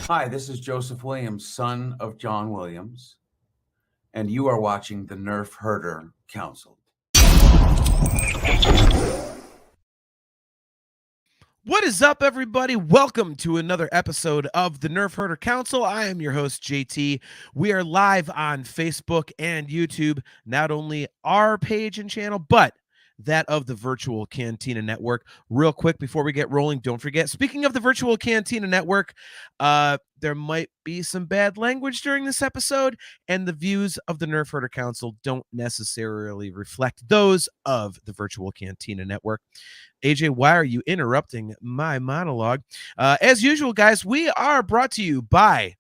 Hi, this is Joseph Williams, son of John Williams, and you are watching the Nerf Herder Council. What is up, everybody? Welcome to another episode of the Nerf Herder Council. I am your host, JT. We are live on Facebook and YouTube, not only our page and channel, but that of the Virtual Cantina Network. Real quick before we get rolling, don't forget, speaking of the Virtual Cantina Network, there might be some bad language during this episode, and the views of the Nerf Herder Council don't necessarily reflect those of the Virtual Cantina Network. AJ, why are you interrupting my monologue? As usual, guys, we are brought to you by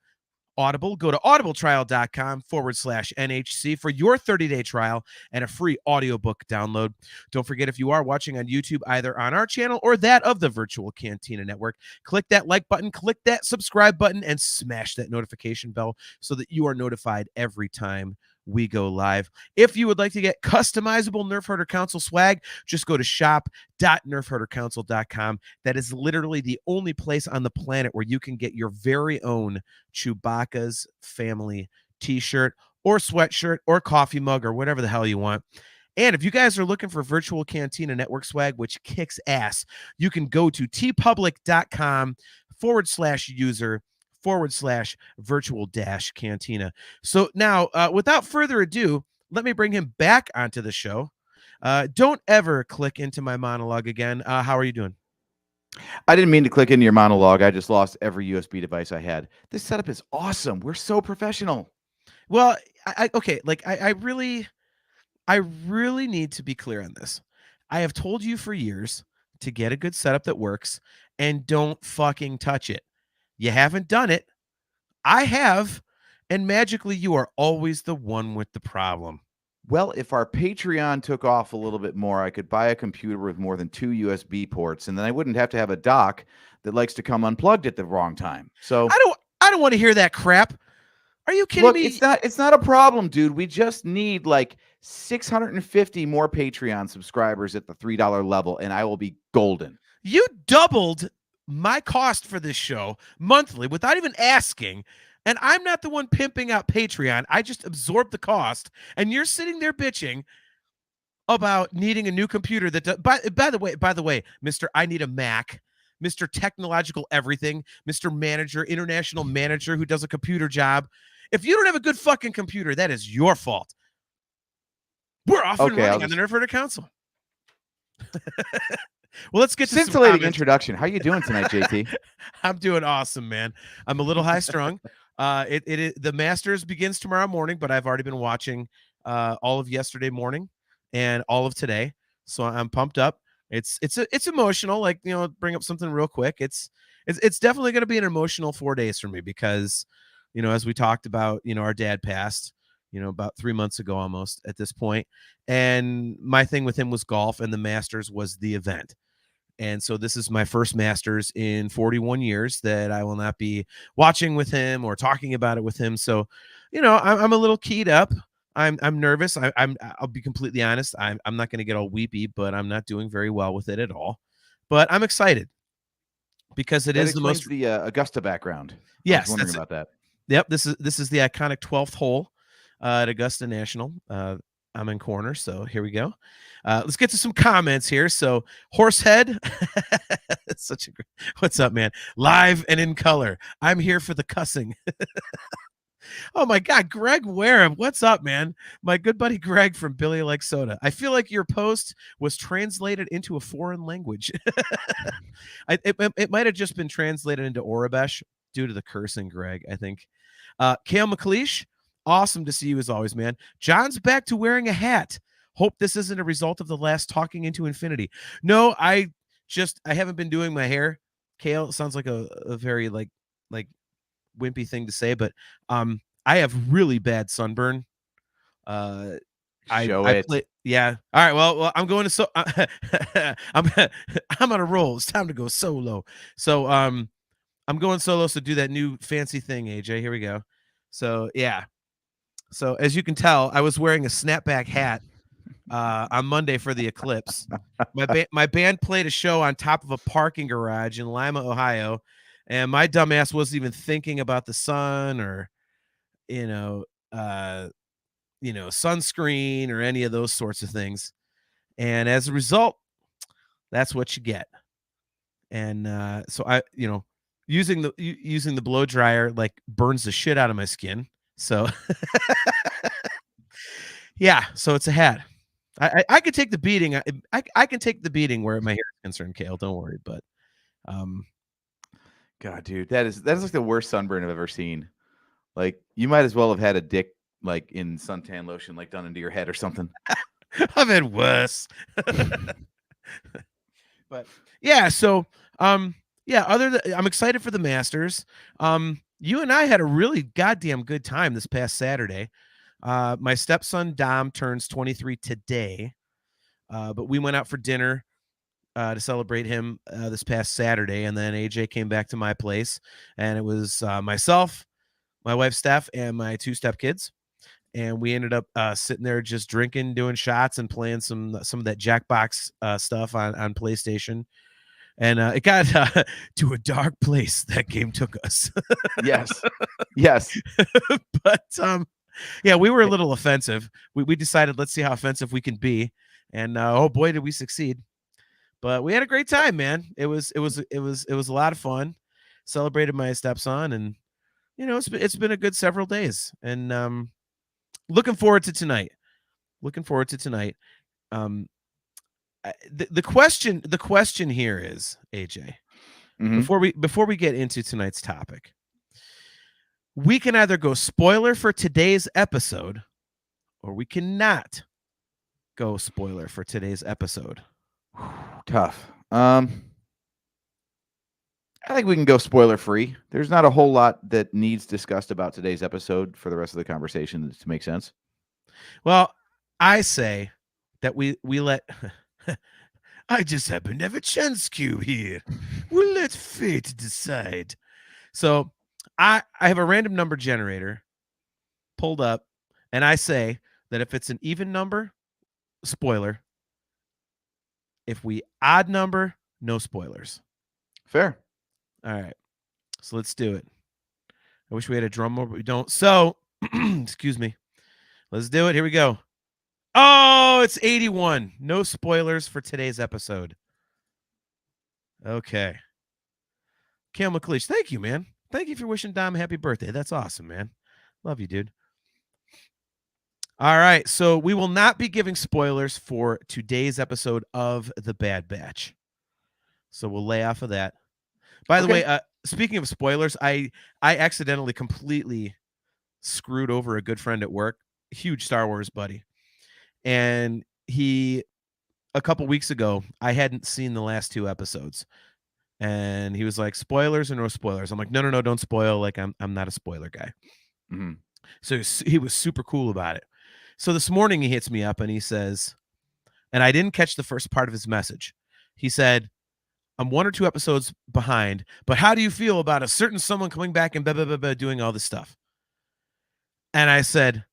Audible. Go to audibletrial.com/NHC for your 30-day trial and a free audiobook download. Don't forget, if you are watching on YouTube, either on our channel or that of the Virtual Cantina Network, click that like button, click that subscribe button, and smash that notification bell so that you are notified every time we go live. If you would like to get customizable Nerf Herder Council swag, just go to shop.nerfherdercouncil.com. That is literally the only place on the planet where you can get your very own Chewbacca's family t-shirt or sweatshirt or coffee mug or whatever the hell you want. And if you guys are looking for Virtual Cantina Network swag, which kicks ass, you can go to tpublic.com/user/virtual-cantina. So now, without further ado, let me bring him back onto the show. Don't ever click into my monologue again. How are you doing? I didn't mean to click into your monologue. I just lost every USB device I had. This setup is awesome. We're so professional. Well, okay, like I really need to be clear on this. I have told you for years to get a good setup that works and don't fucking touch it. You haven't done it. I have, and magically you are always the one with the problem. Well, if our Patreon took off a little bit more, I could buy a computer with more than 2 USB ports, and then I wouldn't have to have a dock that likes to come unplugged at the wrong time. So I don't want to hear that crap. Are you kidding look, me? it's not a problem, dude. We just need like 650 more Patreon subscribers at the $3 level, and I will be golden. You doubled my cost for this show monthly without even asking. And I'm not the one pimping out Patreon. I just absorbed the cost. And you're sitting there bitching about needing a new computer that by the way, Mr. I need a Mac, Mr. Technological Everything, Mr. Manager, International Manager who does a computer job. If you don't have a good fucking computer, that is your fault. We're off and running on the Nerf Herder Council. Well, let's get to scintillating introduction. How you doing tonight, JT? I'm doing awesome, man. I'm a little high strung. The Masters begins tomorrow morning, but I've already been watching all of yesterday morning and all of today, so I'm pumped up. It's emotional. Like, you know, bring up something real quick. It's definitely going to be an emotional 4 days for me because, you know, as we talked about, you know, our dad passed, you know, about 3 months ago almost at this point, and my thing with him was golf, and the Masters was the event. And so this is my first Masters in 41 years that I will not be watching with him or talking about it with him. So, you know, I'm a little keyed up. I'm nervous. I'll be completely honest. I'm not going to get all weepy, but I'm not doing very well with it at all. But I'm excited because it is the most the Augusta background. Yes, I was wondering about that. Yep, this is the iconic 12th hole at Augusta National. I'm in corner, so here we go. Let's get to some comments here. So Horsehead, such a great, what's up, man? Live and in color. I'm here for the cussing. Oh my God, Greg Wareham, what's up, man? My good buddy Greg from Billy Likes Soda. I feel like your post was translated into a foreign language. It might have just been translated into Orabesh due to the cursing, Greg, I think. Kale McLeish, awesome to see you as always, man. John's back to wearing a hat. Hope this isn't a result of the last talking into infinity. No, I haven't been doing my hair. Kale, sounds like a very like wimpy thing to say, but I have really bad sunburn. Show it. Yeah. All right. Well, I'm going to I'm on a roll. It's time to go solo. So I'm going solo. So do that new fancy thing, AJ. Here we go. So yeah. So as you can tell, I was wearing a snapback hat on Monday for the eclipse. My band played a show on top of a parking garage in Lima, Ohio. And my dumbass wasn't even thinking about the sun or, you know, sunscreen or any of those sorts of things. And as a result, that's what you get. And so I, using the blow dryer like burns the shit out of my skin. So yeah, so it's a hat. I could take the beating. I can take the beating where my hair is concerned, Kale. Don't worry. But God, dude, that is like the worst sunburn I've ever seen. Like, you might as well have had a dick like in suntan lotion like done into your head or something. I've had worse. But yeah, so I'm excited for the Masters. You and I had a really goddamn good time this past Saturday. My stepson Dom turns 23 today, but we went out for dinner to celebrate him this past Saturday, and then AJ came back to my place, and it was myself, my wife Steph, and my 2 stepkids, and we ended up sitting there just drinking, doing shots, and playing some of that Jackbox stuff on PlayStation. And it got to a dark place that game took us. Yes. But yeah, we were a little offensive. We decided, let's see how offensive we can be, and oh boy, did we succeed! But we had a great time, man. It was a lot of fun. Celebrated my stepson, and it's been a good several days, and looking forward to tonight. The question here is, AJ, before we get into tonight's topic, we can either go spoiler for today's episode, or we cannot go spoiler for today's episode. Tough. I think we can go spoiler free. There's not a whole lot that needs discussed about today's episode for the rest of the conversation to make sense. Well, I say that we let I just happen to have a chance cube here. We'll let fate decide. So I have a random number generator pulled up, and I say that if it's an even number, spoiler. If we odd number, no spoilers. Fair. All right. So let's do it. I wish we had a drum roll, but we don't. So, excuse me. Let's do it. Here we go. Oh, it's 81. No spoilers for today's episode. Okay. Kale McLeish, thank you, man. Thank you for wishing Dom a happy birthday. That's awesome, man. Love you, dude. All right. So we will not be giving spoilers for today's episode of The Bad Batch. So we'll lay off of that. By the way, speaking of spoilers, I accidentally completely screwed over a good friend at work, huge Star Wars buddy. And a couple weeks ago, I hadn't seen the last 2 episodes. And he was like, spoilers or no spoilers? I'm like, no, don't spoil. Like, I'm not a spoiler guy. Mm-hmm. So he was super cool about it. So this morning he hits me up and he says, and I didn't catch the first part of his message. He said, I'm 1 or 2 episodes behind, but how do you feel about a certain someone coming back and blah, blah, blah, blah, doing all this stuff? And I said,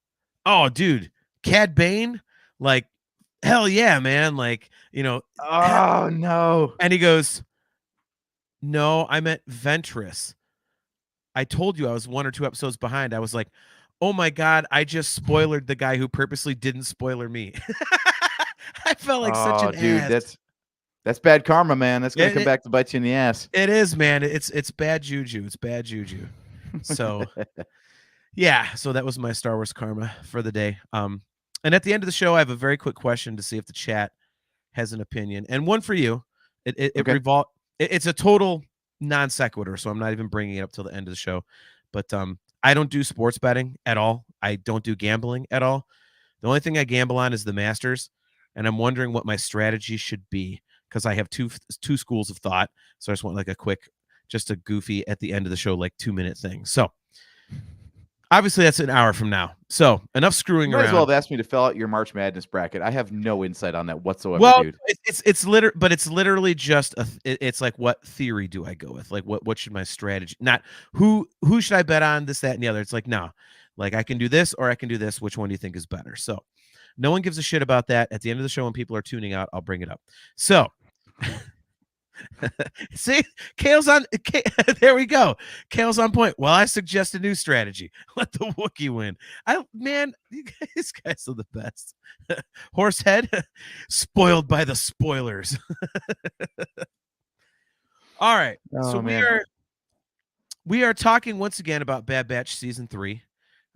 oh, dude, Cad Bane? Like, hell yeah, man. Like, Oh, no. And he goes, no, I meant Ventress. I told you I was 1 or 2 episodes behind. I was like, oh my God, I just spoilered the guy who purposely didn't spoiler me. I felt like such an ass. That's bad karma, man. That's gonna come back to bite you in the ass. It is, man. It's bad juju. It's bad juju. So yeah, so that was my Star Wars karma for the day. And at the end of the show, I have a very quick question to see if the chat has an opinion, and one for you. It's a total non sequitur, so I'm not even bringing it up till the end of the show. But I don't do sports betting at all. I don't do gambling at all. The only thing I gamble on is the Masters, and I'm wondering what my strategy should be because I have two schools of thought. So I just want like just a goofy at the end of the show, like 2-minute thing. So obviously that's an hour from now. So enough screwing around. Might as well have asked me to fill out your March Madness bracket. I have no insight on that whatsoever, well, dude. It's literally just it's like, what theory do I go with? Like what should my strategy? Not who should I bet on, this, that, and the other. It's like, no, like I can do this or I can do this. Which one do you think is better? So no one gives a shit about that. At the end of the show, when people are tuning out, I'll bring it up. So See, Kale's on. There we go. Kale's on point. Well, I suggest a new strategy. Let the Wookiee win. Man, these guys are the best. Horsehead, spoiled by the spoilers. All right. Oh, So man. we are talking once again about Bad Batch season 3.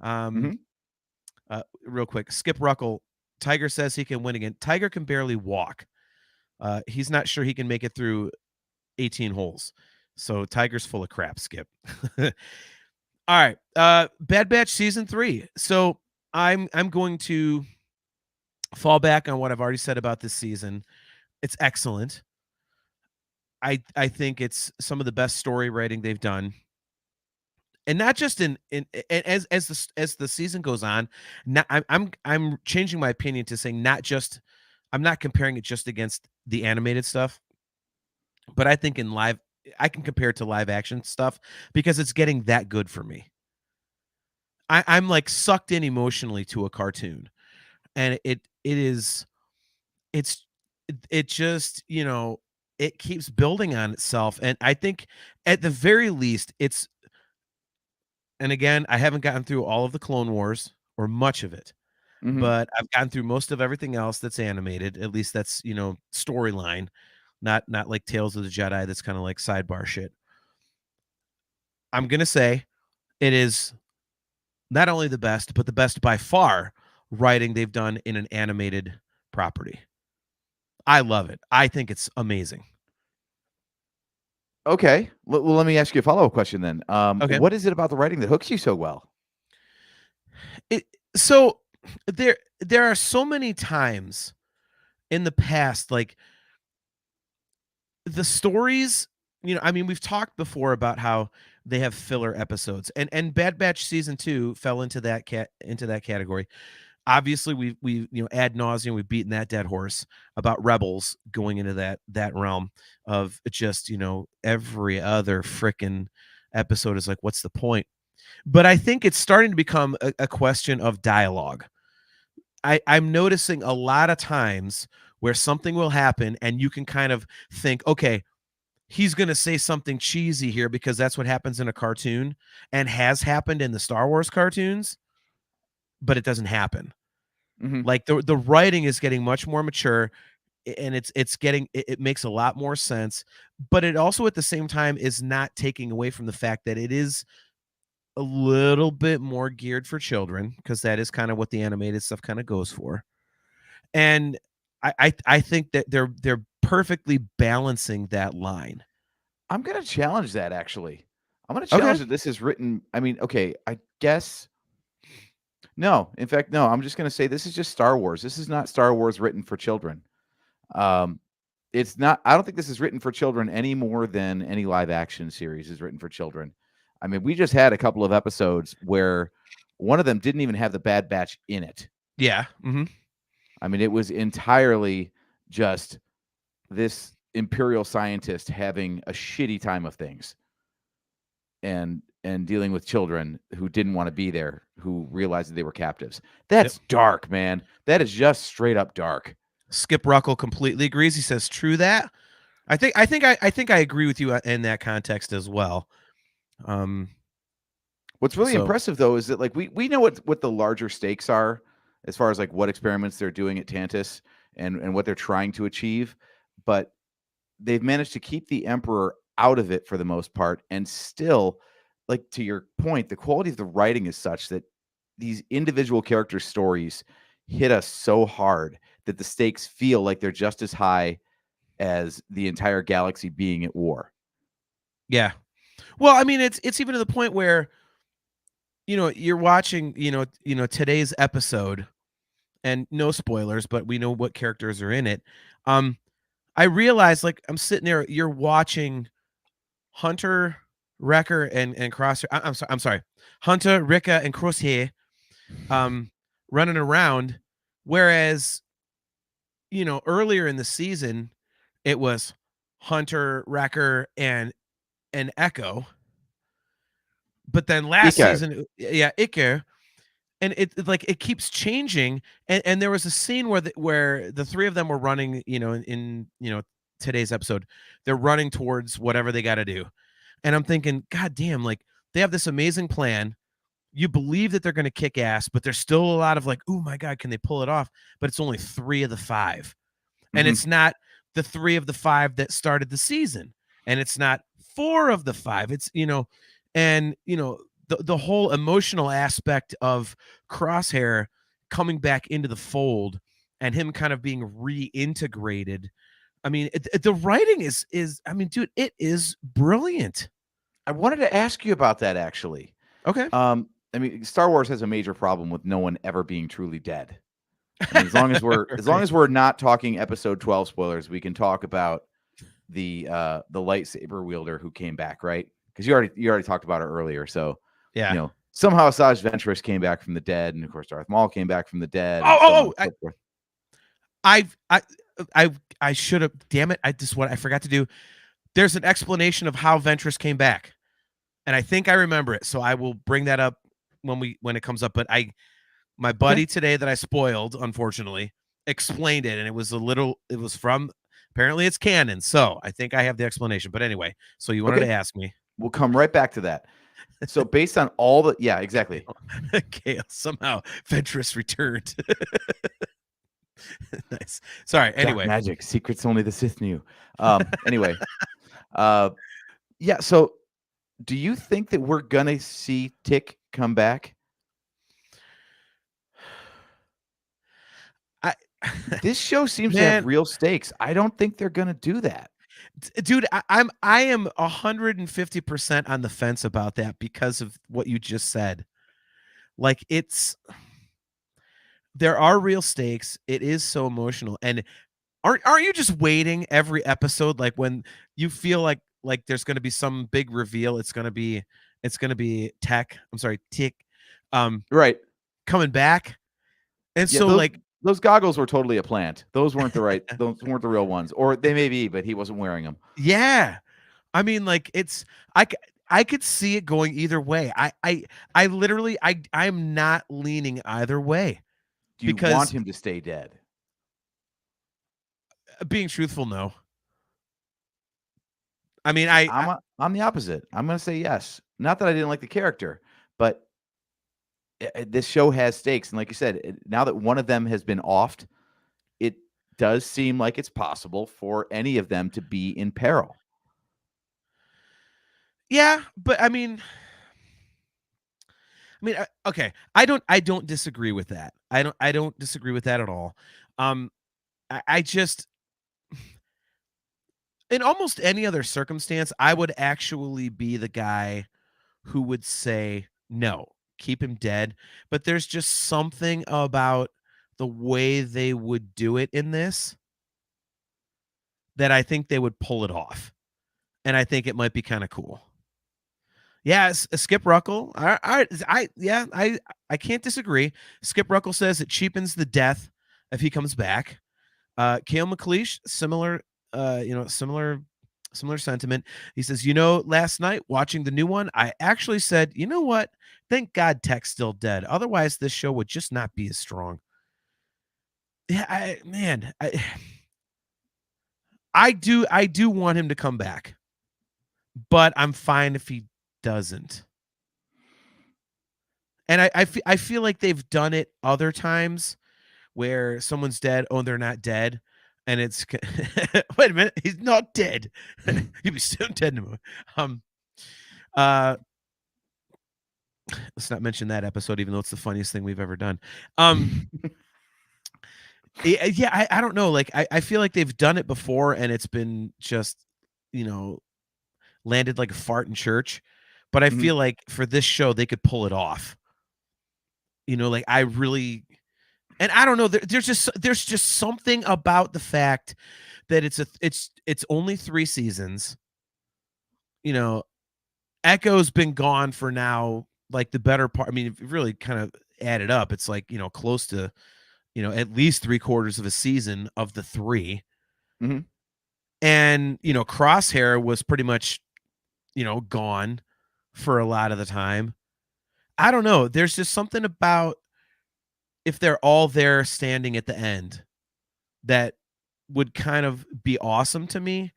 Real quick, Skip Ruckle. Tiger says he can win again. Tiger can barely walk. He's not sure he can make it through 18 holes. So Tiger's full of crap, Skip. All right. Bad Batch season 3. So I'm going to fall back on what I've already said about this season. It's excellent. I think it's some of the best story writing they've done. And not just in as the season goes on, I'm changing my opinion to saying I'm not comparing it just against the animated stuff, but I think I can compare it to live action stuff because it's getting that good for me. I'm like sucked in emotionally to a cartoon, and it just, it keeps building on itself. And I think at the very least and again, I haven't gotten through all of the Clone Wars or much of it, but I've gotten through most of everything else that's animated. At least that's, storyline, not like Tales of the Jedi. That's kind of like sidebar shit. I'm going to say it is not only the best, but the best by far writing they've done in an animated property. I love it. I think it's amazing. Okay. Well, let me ask you a follow-up question then. Okay. What is it about the writing that hooks you so well? So there are so many times in the past, like the stories, we've talked before about how they have filler episodes, and Bad Batch season 2 fell into that category. Obviously, we ad nauseum, we've beaten that dead horse about Rebels going into that realm of just, every other frickin' episode is like, what's the point? But I think it's starting to become a question of dialogue. I'm noticing a lot of times where something will happen and you can kind of think, okay, he's going to say something cheesy here because that's what happens in a cartoon and has happened in the Star Wars cartoons, but it doesn't happen. Like the writing is getting much more mature, and it makes a lot more sense, but it also at the same time is not taking away from the fact that it is a little bit more geared for children, because that is kind of what the animated stuff kind of goes for. And I think that they're perfectly balancing that line. I'm going to challenge that, actually. I'm going to challenge that this is written. Okay, I guess. No, in fact, no. I'm just going to say this is just Star Wars. This is not Star Wars written for children. It's not. I don't think this is written for children any more than any live action series is written for children. We just had a couple of episodes where one of them didn't even have the Bad Batch in it. Yeah. It was entirely just this Imperial scientist having a shitty time of things and dealing with children who didn't want to be there, who realized that they were captives. That's dark, man. That is just straight up dark. Skip Ruckle completely agrees. He says, true that. I think I agree with you in that context as well. What's really impressive though is that like we know what the larger stakes are as far as like what experiments they're doing at Tantus and what they're trying to achieve, but they've managed to keep the Emperor out of it for the most part, and still, like to your point, the quality of the writing is such that these individual character stories hit us so hard that the stakes feel like they're just as high as the entire galaxy being at war. Yeah. Well, it's even to the point where, you're watching, today's episode, and no spoilers, but we know what characters are in it. I realized, like, I'm sitting there, you're watching Huntah, Wrickah, and Crussheeuh. I'm sorry. Huntah, Wrickah, and Crussheeuh running around, whereas, earlier in the season, it was Huntah, Wrickah, and Echo. But then last season, Ike, and it keeps changing. And there was a scene where the three of them were running, in today's episode, they're running towards whatever they got to do. And I'm thinking, God damn, like they have this amazing plan. You believe that they're going to kick ass, but there's still a lot of like, oh my God, can they pull it off? But it's only 3 of the 5. And it's not the 3 of the 5 that started the season. And it's not 4 of the 5. It's, and, the whole emotional aspect of Crussheeuh coming back into the fold and him kind of being reintegrated. I mean, the writing is, I mean, dude, it is brilliant. I wanted to ask you about that actually. Okay. I mean, Star Wars has a major problem with no one ever being truly dead. I mean, as long as we're not talking episode 12 spoilers, we can talk about the lightsaber wielder who came back, right? Because you already talked about it earlier. So Yeah. somehow Asajj Ventress came back from the dead, and of course Darth Maul came back from the dead. I should have. Damn it! I forgot to do. There's an explanation of how Ventress came back, and I think I remember it. So I will bring that up when it comes up. But my buddy today that I spoiled, unfortunately, explained it, and it was from. Apparently, it's canon. So I think I have the explanation. But anyway, so you wanted to ask me. We'll come right back to that. So based on all the exactly. Okay, somehow Ventress returned. Nice. Sorry. Anyway, Dark magic secrets only the Sith knew. Anyway, So, do you think that we're gonna see Tick come back? This show seems to have real stakes. I don't think they're gonna do that. Dude, I am 150% on the fence about that because of what you just said. Like there are real stakes. It is so emotional. And aren't you just waiting every episode? Like when you feel like there's going to be some big reveal, it's going to be Tick, right, coming back. And so those goggles were totally a plant. Those weren't those weren't the real ones, or they may be, but he wasn't wearing them. Yeah. I mean, like I could see it going either way. I literally, I'm not leaning either way. Do you want him to stay dead? Being truthful, no. I mean, I'm the opposite. I'm going to say yes. Not that I didn't like the character, but this show has stakes, and like you said, now that one of them has been offed, it does seem like it's possible for any of them to be in peril. Yeah, but I mean, okay. I don't disagree with that. I don't disagree with that at all. I just, in almost any other circumstance, I would actually be the guy who would say no, keep him dead. But there's just something about the way they would do it in this that I think they would pull it off, and I think it might be kind of cool. Yeah, Skip Ruckle. I can't disagree. Skip Ruckle says it cheapens the death if he comes back. Kale McLeish, similar sentiment. He says, last night watching the new one, I actually said, you know what? Thank God Tech's still dead. Otherwise, this show would just not be as strong. Yeah, I do want him to come back, but I'm fine if he doesn't. And I feel like they've done it other times where someone's dead. Oh, they're not dead. And it's wait a minute, he's not dead. He'd be soon dead in a movie. Let's not mention that episode, even though it's the funniest thing we've ever done. Yeah, I don't know. Like I feel like they've done it before and it's been just, landed like a fart in church. But I feel like for this show, they could pull it off. Like I really, and I don't know. There's just something about the fact that it's only 3 seasons. Echo's been gone for now, like the better part. I mean, if you really kind of add it up, it's like close to, at least 3/4 of a season of the 3. Mm-hmm. And Crussheeuh was pretty much, gone for a lot of the time. I don't know. There's just something about if they're all there standing at the end that would kind of be awesome to me,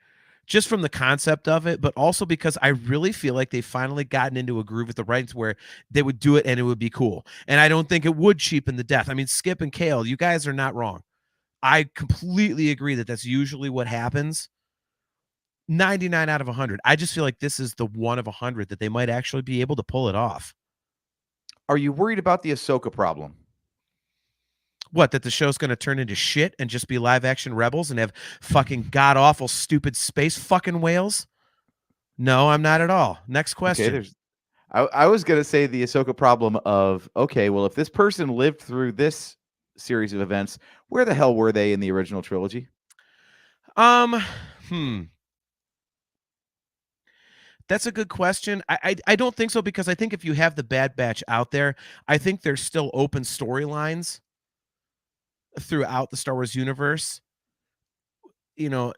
just from the concept of it, but also because I really feel like they've finally gotten into a groove with the writings where they would do it and it would be cool. And I don't think it would cheapen the death. I mean, Skip and Kale, you guys are not wrong. I completely agree that that's usually what happens. 99 out of 100. I just feel like this is the 1 of 100 that they might actually be able to pull it off. Are you worried about the Ahsoka problem? What, that the show's going to turn into shit and just be live action Rebels and have fucking god awful stupid space fucking whales? No, I'm not at all. Next question. Okay, I was gonna say the Ahsoka problem of, okay, well, if this person lived through this series of events, where the hell were they in the original trilogy? That's a good question. I don't think so, because I think if you have the Bad Batch out there, I think there's still open storylines throughout the Star Wars universe, you know,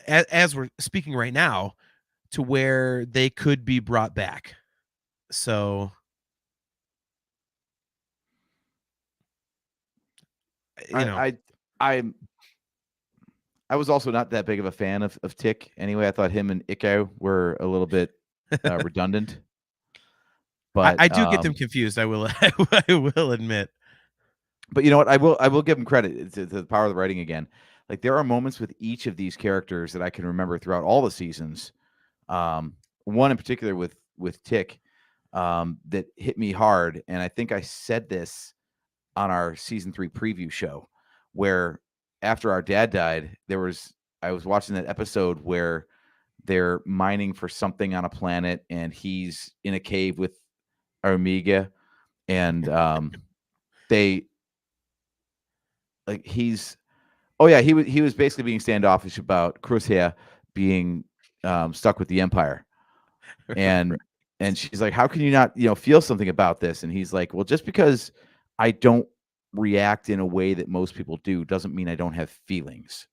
as we're speaking right now, to where they could be brought back. So, you know, I was also not that big of a fan of Tick. Anyway, I thought him and Iko were a little bit redundant. But I do get them confused. I will I will admit. But you know what? I will give them credit to the power of the writing again. Like, there are moments with each of these characters that I can remember throughout all the seasons. One in particular with Tick that hit me hard, and I think I said this on our season 3 preview show, where after our dad died, I was watching that episode where they're mining for something on a planet, and he's in a cave with Omeega, and he was basically being standoffish about Crussheeuh being stuck with the Empire, and she's like, how can you not feel something about this? And he's like, well, just because I don't react in a way that most people do doesn't mean I don't have feelings.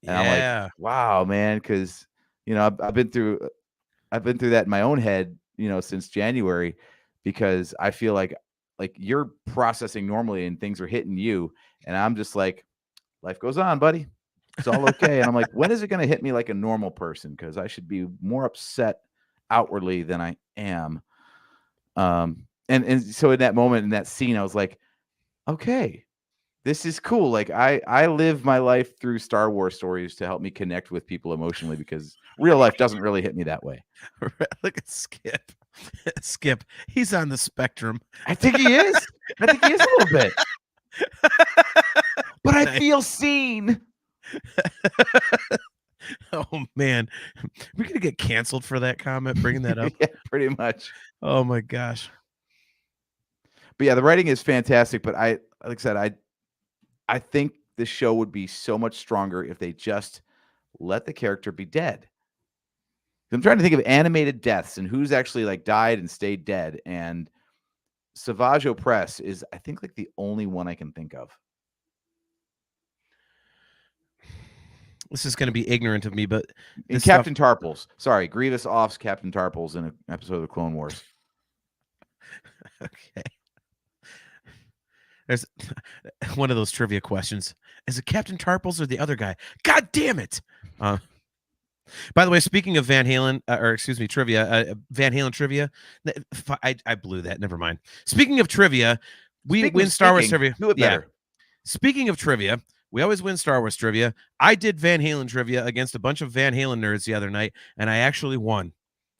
And I'm like, wow, man, because I've been through that in my own head since January, because I feel like you're processing normally and things are hitting you, and I'm just like, life goes on, buddy. It's all okay. And I'm like, when is it going to hit me like a normal person? Because I should be more upset outwardly than I am. And so in that moment, in that scene, I was like, okay, this is cool. Like, I live my life through Star Wars stories to help me connect with people emotionally, because real life doesn't really hit me that way. Look at Skip. Skip, he's on the spectrum. I think he is. I think he is a little bit. But I feel seen. Oh man, we're gonna get canceled for that comment, bringing that up. Yeah, pretty much. Oh my gosh. But yeah, the writing is fantastic. But like I said, I think the show would be so much stronger if they just let the character be dead. I'm trying to think of animated deaths and who's actually like died and stayed dead, and Savage Opress is, I think, like the only one I can think of. This is going to be ignorant of me, but Captain Tarpals. Sorry, Grievous offs Captain Tarpals in an episode of the Clone Wars. Okay. There's one of those trivia questions. Is it Captain Tarpals or the other guy? God damn it. By the way, speaking of Van Halen, trivia, Van Halen trivia, I blew that. Never mind. Speaking of trivia, we win Star Wars trivia. Do it better. Speaking of trivia, we always win Star Wars trivia. I did Van Halen trivia against a bunch of Van Halen nerds the other night, and I actually won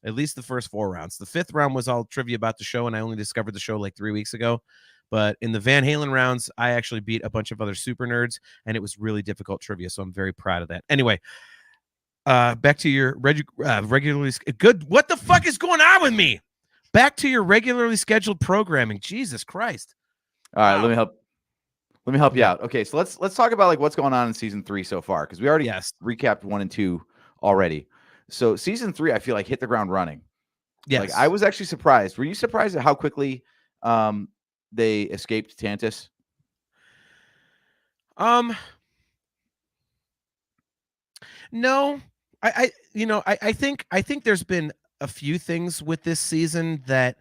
at least the first 4 rounds. The 5th round was all trivia about the show, and I only discovered the show like 3 weeks ago. But in the Van Halen rounds, I actually beat a bunch of other super nerds, and it was really difficult trivia, so I'm very proud of that. Anyway, back to your regularly good. What the fuck is going on with me? Back to your regularly scheduled programming. Jesus Christ! All right, let me help you out. Okay, so let's talk about like what's going on in season 3 so far, because we already recapped 1 and 2 already. So season 3, I feel like hit the ground running. Yes, like I was actually surprised. Were you surprised at how quickly they escaped Tantus? No, I think there's been a few things with this season that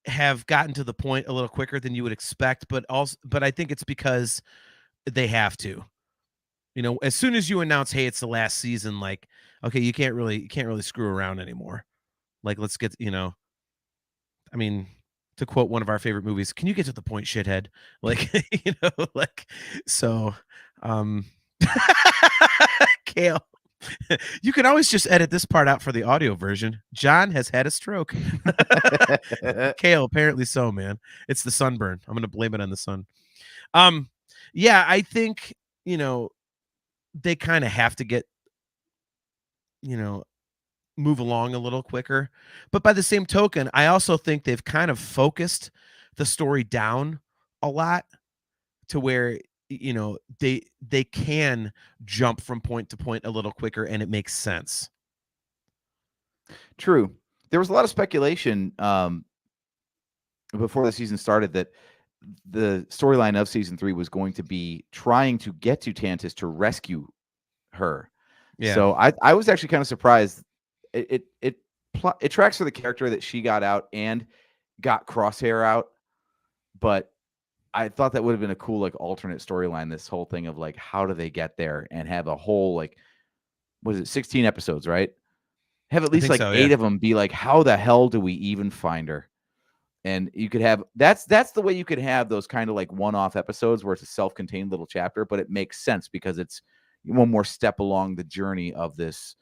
have gotten to the point a little quicker than you would expect, but I think it's because they have to. You know, as soon as you announce, hey, it's the last season, like, okay, you can't really screw around anymore. Like, let's get, I mean, to quote one of our favorite movies, can you get to the point, shithead? Like, like, so, um, Kale, you can always just edit this part out for the audio version. John has had a stroke. Kale, apparently so, man. It's the sunburn. I'm going to blame it on the sun. Yeah, I think, they kind of have to get, move along a little quicker. But by the same token, I also think they've kind of focused the story down a lot to where they can jump from point to point a little quicker and it makes sense. True. There was a lot of speculation before the season started that the storyline of season 3 was going to be trying to get to Tantis to rescue her. Yeah. So I was actually kind of surprised. It tracks for the character that she got out and got Crussheeuh out, but I thought that would have been a cool like alternate storyline. This whole thing of like how do they get there and have a whole like was it 16 episodes, right? Have at least like so, 8 yeah. of them be like how the hell do we even find her? And you could have that's the way you could have those kind of like one-off episodes where it's a self-contained little chapter, but it makes sense because it's one more step along the journey of this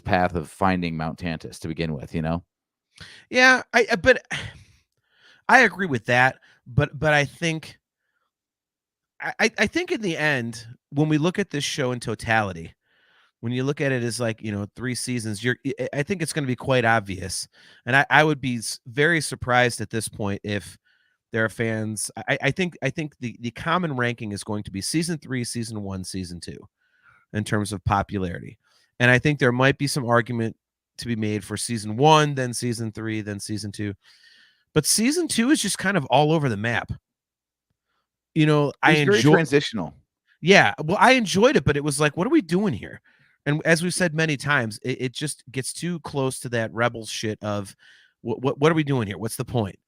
path of finding Mount Tantis to begin with, Yeah, but I agree with that, but I think I think in the end, when we look at this show in totality, when you look at it as like, 3 seasons, I think it's going to be quite obvious. And I would be very surprised at this point if there are fans. I think the common ranking is going to be season 3, season 1, season 2 in terms of popularity. And I think there might be some argument to be made for season 1, then season 3, then season 2. But season 2 is just kind of all over the map. I It's very transitional. Yeah, well, I enjoyed it, but it was like, what are we doing here? And as we've said many times, it just gets too close to that Rebels shit of what are we doing here? What's the point?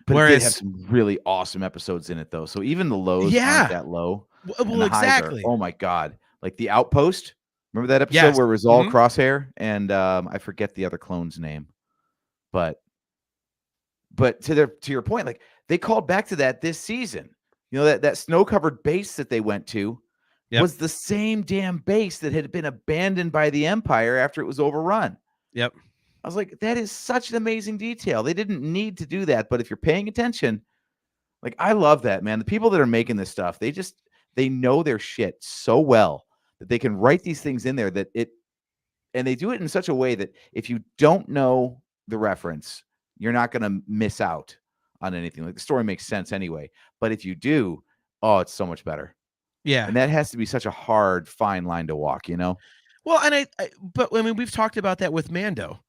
But it did have some really awesome episodes in it, though. So even the lows aren't that low. Well, the exactly. Highs are, oh my god! Like the Outpost. Remember that episode where it was all Crussheeuh and I forget the other clone's name, but to your point, like they called back to that this season. That snow-covered base that they went to was the same damn base that had been abandoned by the Empire after it was overrun. Yep. I was like, that is such an amazing detail. They didn't need to do that, but if you're paying attention, like I love that, man. The people that are making this stuff, they know their shit so well that they can write these things in there and they do it in such a way that if you don't know the reference, you're not going to miss out on anything. Like the story makes sense anyway, but if you do, oh, it's so much better. Yeah. And that has to be such a hard, fine line to walk, Well, and but I mean, we've talked about that with Mando,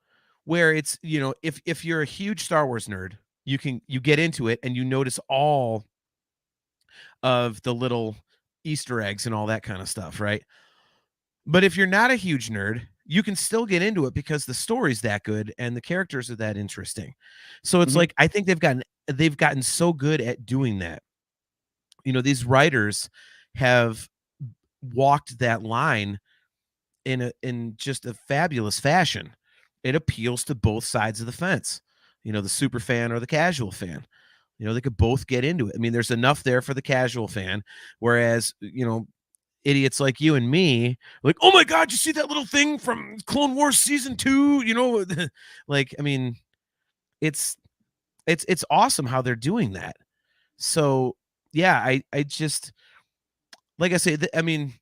where it's, if you're a huge Star Wars nerd, you get into it and you notice all of the little Easter eggs and all that kind of stuff, right? But if you're not a huge nerd, you can still get into it because the story's that good and the characters are that interesting. So it's like I think they've gotten so good at doing that. These writers have walked that line in just a fabulous fashion. It appeals to both sides of the fence. The super fan or the casual fan. They could both get into it. I mean, there's enough there for the casual fan, whereas, idiots like you and me, like, oh my God, you see that little thing from Clone Wars season 2? Like, I mean, it's awesome how they're doing that. So yeah, I just, like I say, I mean,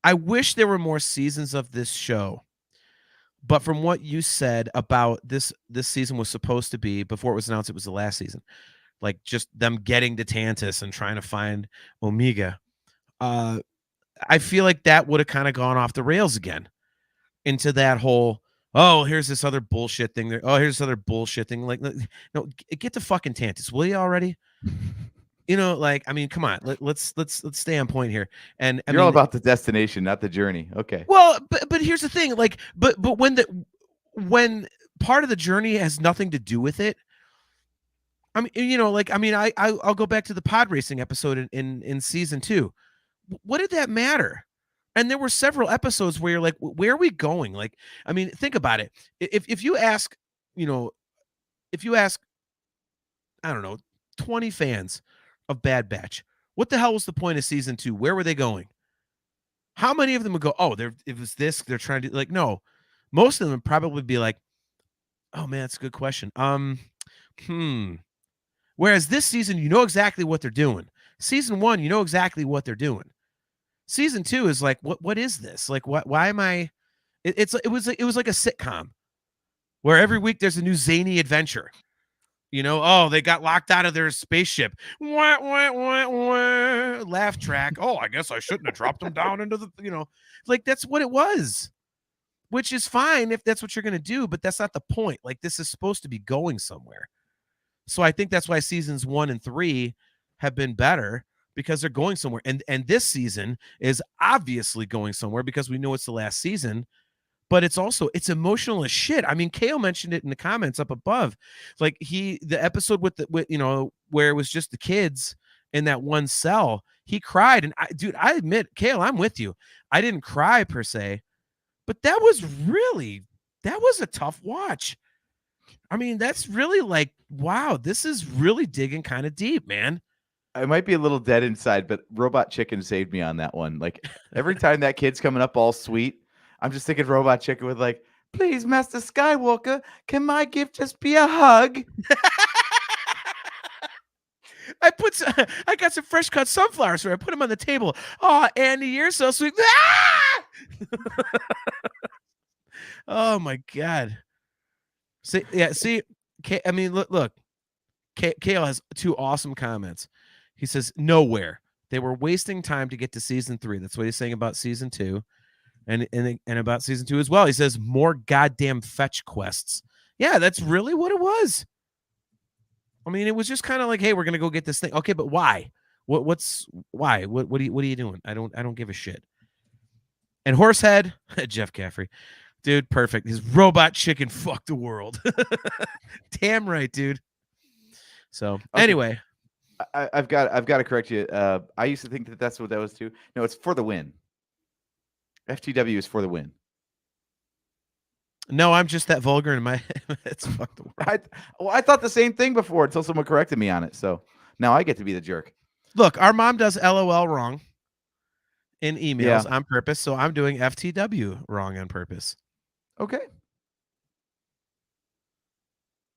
I wish there were more seasons of this show, but from what you said about this season was supposed to be, before it was announced it was the last season, like just them getting to Tantis and trying to find Omeega. I feel like that would have kind of gone off the rails again into that whole, oh, here's this other bullshit thing there. Oh, here's this other bullshit thing. Like, no, get to fucking Tantis, will you already? Like, I mean, come on, let's stay on point here. And you're all about the destination, not the journey. Okay. Well, but here's the thing, like, but when part of the journey has nothing to do with it. I mean, I'll go back to the pod racing episode in season 2. what did that matter? And there were several episodes where you're like, where are we going? Like, I mean, think about it. If you ask, you know, if you ask, I don't know, 20 fans of Bad Batch, what the hell was the point of season 2? Where were they going? How many of them would go, oh, it was this, they're trying to, like, no. Most of them would probably be like, oh man, that's a good question. Whereas this season, you know exactly what they're doing. Season 1, you know exactly what they're doing. Season 2 is like, what is this? Like, why am I? It was like a sitcom where every week there's a new zany adventure. You know, oh, they got locked out of their spaceship. Wah, wah, wah, wah. Laugh track. Oh, I guess I shouldn't have dropped them down into the, like that's what it was, which is fine if that's what you're going to do, but that's not the point. Like this is supposed to be going somewhere. So I think that's why seasons 1 and 3 have been better because they're going somewhere. And this season is obviously going somewhere because we know it's the last season. But it's emotional as shit. I mean, Kale mentioned it in the comments up above. Like the episode with where it was just the kids in that one cell, he cried. And I admit, Kale, I'm with you. I didn't cry per se, but that was a tough watch. I mean, that's really like, wow, this is really digging kind of deep, man. I might be a little dead inside, but Robot Chicken saved me on that one. Like every time that kid's coming up all sweet, I'm just thinking Robot Chicken with like, please, Master Skywalker, can my gift just be a hug? I got some fresh cut sunflowers for I put them on the table. Oh, Andy, you're so sweet. Ah! Oh my God. See, I mean, look. Kale has 2 awesome comments. He says, nowhere. They were wasting time to get to season 3. That's what he's saying about season 2. And about season 2 as well. He says more goddamn fetch quests. Yeah, that's really what it was. I mean, it was just kind of like, hey, we're gonna go get this thing. Okay, but why? Why? What are you doing? I don't give a shit. And Horsehead, Jeff Caffrey, dude, perfect. His Robot Chicken fucked the world. Damn right, dude. So okay. Anyway, I've got to correct you. I used to think that's what that was too. No, it's for the win. FTW is for the win. No, I'm just that vulgar in my it's fuck the world. I thought the same thing before until someone corrected me on it. So now I get to be the jerk. Look, our mom does LOL wrong in emails on purpose, so I'm doing FTW wrong on purpose. Okay.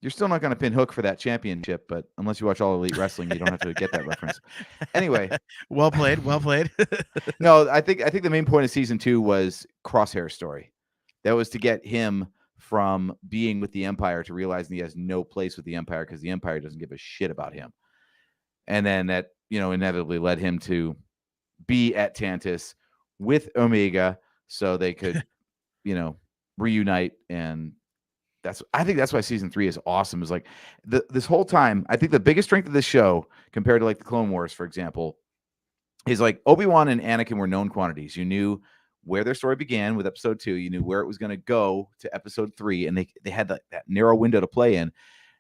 You're still not going to pin Hook for that championship, but unless you watch All Elite Wrestling, you don't have to get that reference. Anyway, well played. No, I think the main point of season 2 was Crussheeu's story. That was to get him from being with the Empire to realizing he has no place with the Empire because the Empire doesn't give a shit about him. And then that, inevitably led him to be at Tantus with Omeega so they could, reunite. And I think that's why season 3 is awesome. Is like this whole time, I think the biggest strength of this show compared to like the Clone Wars, for example, is like Obi-Wan and Anakin were known quantities. You knew where their story began with episode 2. You knew where it was going to go to episode 3. And they had that narrow window to play in.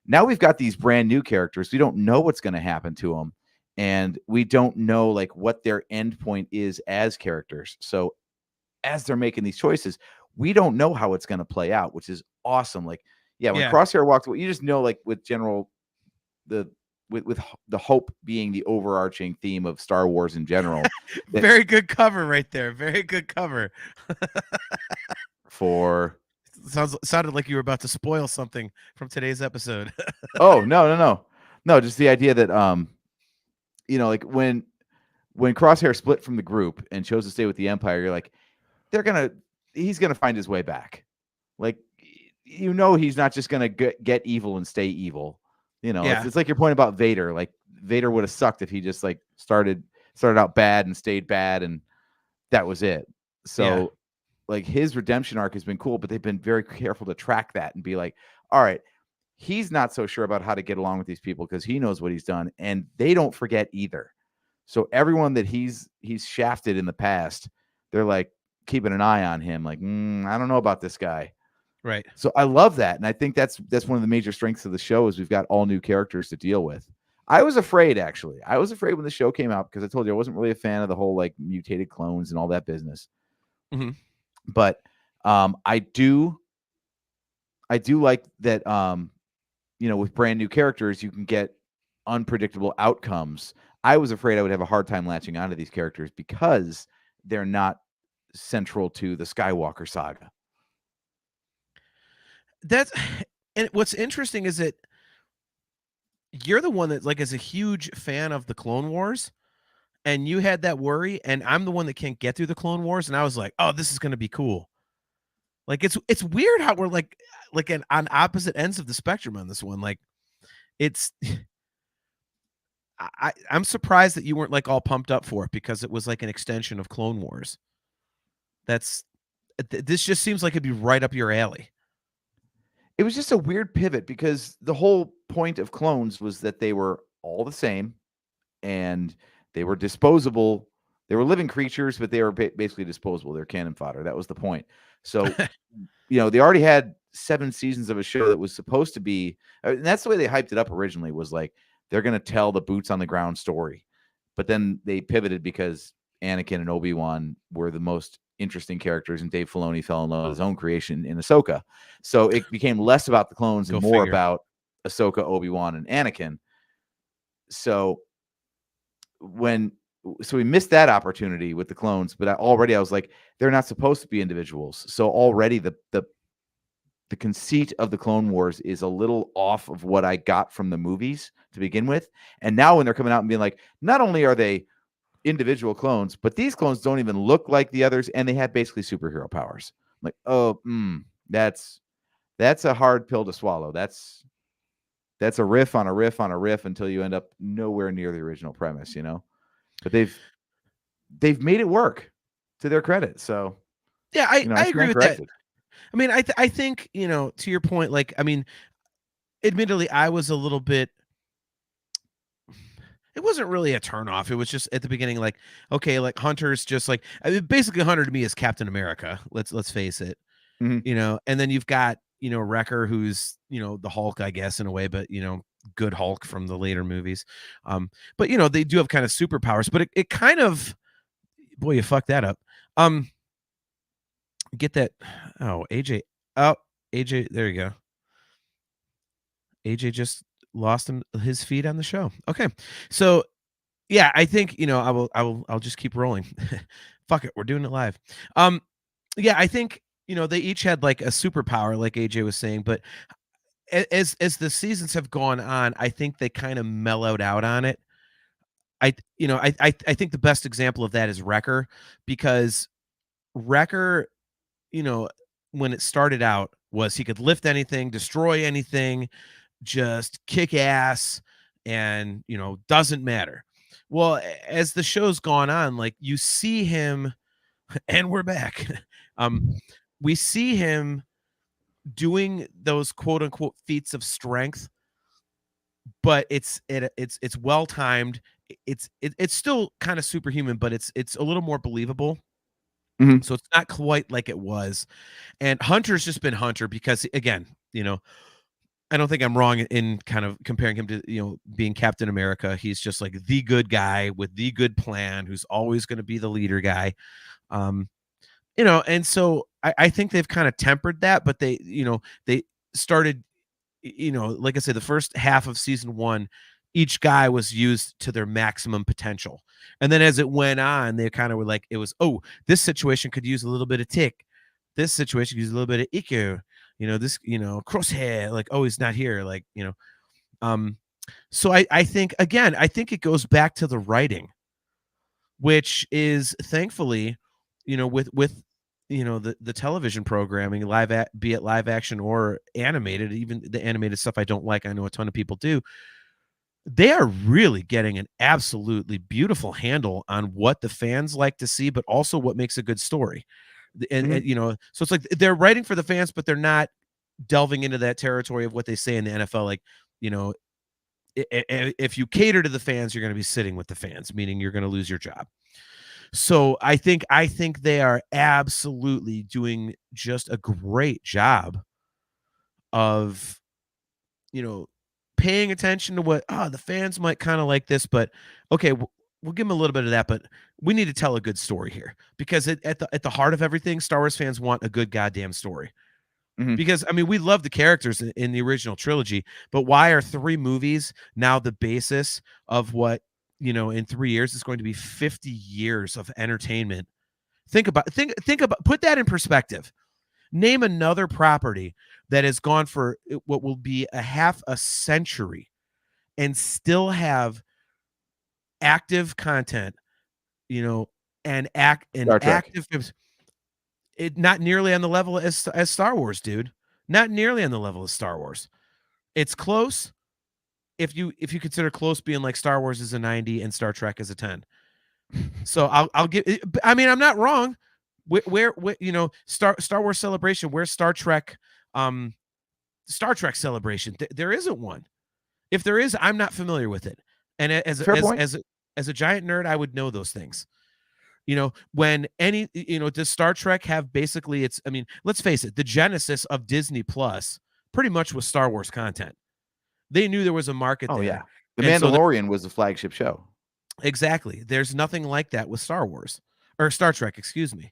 Now we've got these brand new characters. We don't know what's going to happen to them. And we don't know like what their end point is as characters. So as they're making these choices, we don't know how it's going to play out, which is awesome. Like, when Crosshair walked away, you just know, like with with the hope being the overarching theme of Star Wars in general. Very good cover right there. Very good cover. Sounded like you were about to spoil something from today's episode. Oh, no. Just the idea that, like when Crosshair split from the group and chose to stay with the Empire, you're like, he's going to find his way back. Like, he's not just going to get evil and stay evil. It's like your point about Vader. Like Vader would have sucked if he just like started out bad and stayed bad. And that was it. So like his redemption arc has been cool, but they've been very careful to track that and be like, all right, he's not so sure about how to get along with these people because he knows what he's done. And they don't forget either. So everyone that he's shafted in the past, they're like keeping an eye on him. Like, I don't know about this guy. Right. So I love that. And I think that's one of the major strengths of the show is we've got all new characters to deal with. I was afraid, actually. I was afraid when the show came out because I told you I wasn't really a fan of the whole like mutated clones and all that business. Mhm. But I do like that. With brand new characters, you can get unpredictable outcomes. I was afraid I would have a hard time latching onto these characters because they're not central to the Skywalker saga. That's and what's interesting is that you're the one that like is a huge fan of the Clone Wars, and you had that worry, and I'm the one that can't get through the Clone Wars, and I was like, "Oh, this is gonna be cool." Like it's weird how we're like on opposite ends of the spectrum on this one. Like it's I'm surprised that you weren't like all pumped up for it because it was like an extension of Clone Wars. That's this just seems like it'd be right up your alley. It was just a weird pivot because the whole point of clones was that they were all the same and they were disposable. They were living creatures, but they were basically disposable. They're cannon fodder. That was the point. So, they already had 7 seasons of a show that was supposed to be, and that's the way they hyped it up originally, was like, they're going to tell the boots on the ground story. But then they pivoted because Anakin and Obi-Wan were the most interesting characters, and Dave Filoni fell in love with his own creation in Ahsoka. So it became less about the clones and more about Ahsoka, Obi-Wan, and Anakin. So we missed that opportunity with the clones, but I was like, they're not supposed to be individuals. So already the conceit of the Clone Wars is a little off of what I got from the movies to begin with. And now when they're coming out and being like, not only are they individual clones, but these clones don't even look like the others, and they have basically superhero powers. I'm like, oh, that's a hard pill to swallow. That's a riff on a riff on a riff until you end up nowhere near the original premise, But they've made it work to their credit. So yeah, I agree with that. I mean, I think, to your point, like, I mean, admittedly, I was a little bit, it wasn't really a turnoff. It was just at the beginning, like, okay, like Hunter's just like, I mean, basically Hunter to me is Captain America. Let's face it, Mhm. and then you've got, Wrecker, who's, the Hulk, I guess, in a way, but, good Hulk from the later movies. But, they do have kind of superpowers, but it kind of, boy, you fucked that up. Get that. Oh, AJ. Oh, AJ. There you go. AJ just lost his feed on the show. Okay. So yeah, I think, I'll just keep rolling. Fuck it. We're doing it live. Yeah, I think, they each had like a superpower, like AJ was saying, but as the seasons have gone on, I think they kind of mellowed out on it. I think the best example of that is Wrecker, because Wrecker, when it started out, was he could lift anything, destroy anything, just kick ass, and doesn't matter. Well, as the show's gone on, like you see him, and we're back. We see him doing those quote unquote feats of strength, but it's well timed. It's still kind of superhuman, but it's a little more believable. Mhm. So it's not quite like it was. And Hunter's just been Hunter because, again, I don't think I'm wrong in kind of comparing him to, being Captain America. He's just like the good guy with the good plan who's always going to be the leader guy. And so I think they've kind of tempered that, but they started, like I said, the first half of season 1, each guy was used to their maximum potential. And then as it went on, they kind of were like, it was, oh, this situation could use a little bit of tick. This situation could use a little bit of Iku. This, Crussheeuh, like, oh, he's not here. Like, so I think, again, I think it goes back to the writing, which is thankfully, with the television programming, be it live action or animated, even the animated stuff I don't like, I know a ton of people do. They are really getting an absolutely beautiful handle on what the fans like to see, but also what makes a good story. And so it's like they're writing for the fans, but they're not delving into that territory of what they say in the NFL. Like, if you cater to the fans, you're going to be sitting with the fans, meaning you're going to lose your job. So I think they are absolutely doing just a great job of, paying attention to what the fans might kind of like this, but okay, we'll give them a little bit of that, but we need to tell a good story here because at the heart of everything, Star Wars fans want a good goddamn story. Mhm. Because I mean, we love the characters in the original trilogy, but why are 3 movies now the basis of what, in 3 years is going to be 50 years of entertainment? Think about put that in perspective. Name another property that has gone for what will be a half a century and still have active content, and Star Trek. active. It not nearly on the level as Star Wars, dude. Not nearly on the level of Star Wars. It's close. If you consider close being like Star Wars is a 90 and Star Trek is a 10. So I'll give. I mean, I'm not wrong. Where Star Wars Celebration? Where's Star Trek Celebration? There isn't one. If there is, I'm not familiar with it. And Fair point. as a giant nerd, I would know those things. When does Star Trek have basically I mean, let's face it, the genesis of Disney Plus pretty much was Star Wars content. They knew there was a market there. Yeah. The And so Mandalorian was the flagship show. Exactly. There's nothing like that with Star Wars or Star Trek, excuse me.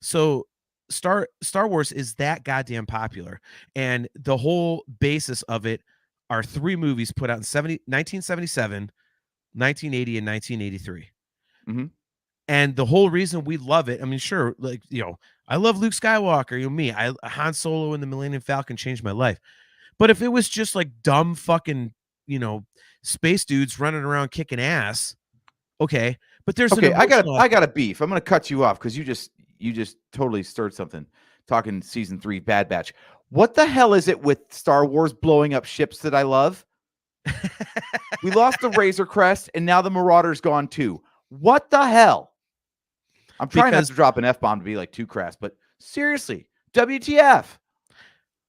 So Star Wars is that goddamn popular, and the whole basis of it are 3 movies put out in 1977, 1980, and 1983. Mhm. And the whole reason we love it, I mean, sure, like, I love Luke Skywalker, me, Han Solo and the Millennium Falcon changed my life. But if it was just like dumb fucking, space dudes running around kicking ass, okay. But there's Okay, I got a a beef. I'm going to cut you off because you just totally stirred something. Talking season 3 Bad Batch. What the hell is it with Star Wars blowing up ships that I love? We lost the Razor Crest, and now the Marauder's gone too. What the hell? I'm trying not to drop an F-bomb to be like too crass, but seriously, WTF?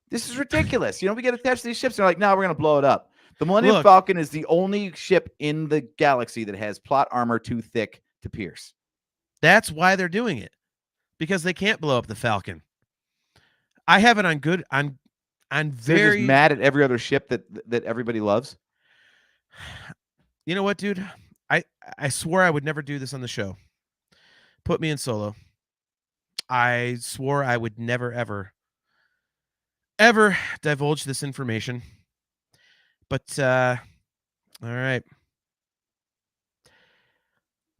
This is ridiculous. We get attached to these ships, and they're like, no, we're going to blow it up. The Millennium Falcon is the only ship in the galaxy that has plot armor too thick to pierce. That's why they're doing it, because they can't blow up the Falcon. I have it on good. I'm very They're just mad at every other ship that everybody loves. You know what, dude? I swore I would never do this on the show. Put me in Solo. I swore I would never, ever divulge this information. But all right.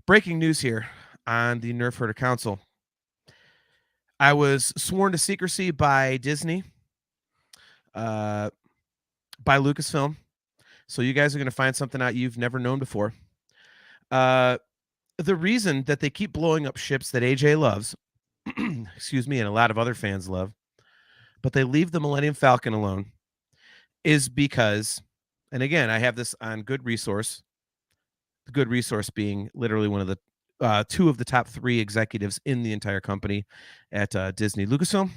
Breaking news here on the Nerf Herder Council. I was sworn to secrecy by Disney, by Lucasfilm. So you guys are going to find something out you've never known before. The reason that they keep blowing up ships that AJ loves, excuse me, and a lot of other fans love, but they leave the Millennium Falcon alone, is because, and again, I have this on Good Resource, the Good Resource being literally one of the 2 of the top 3 executives in the entire company at Disney Lucasfilm,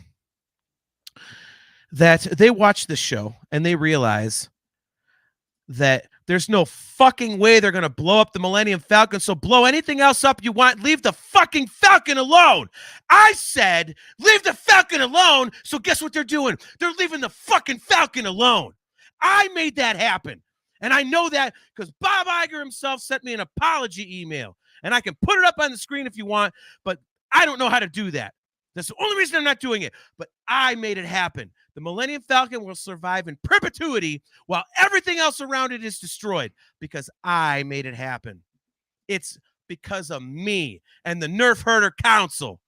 that they watch this show and they realize that there's no fucking way they're going to blow up the Millennium Falcon, so blow anything else up you want. Leave the fucking Falcon alone. I said, leave the Falcon alone, so guess what they're doing? They're leaving the fucking Falcon alone. I made that happen, and I know that because Bob Iger himself sent me an apology email, and I can put it up on the screen if you want, but I don't know how to do that. That's the only reason I'm not doing it, but I made it happen. The Millennium Falcon will survive in perpetuity while everything else around it is destroyed because I made it happen. It's because of me and the Nerf Herder Council.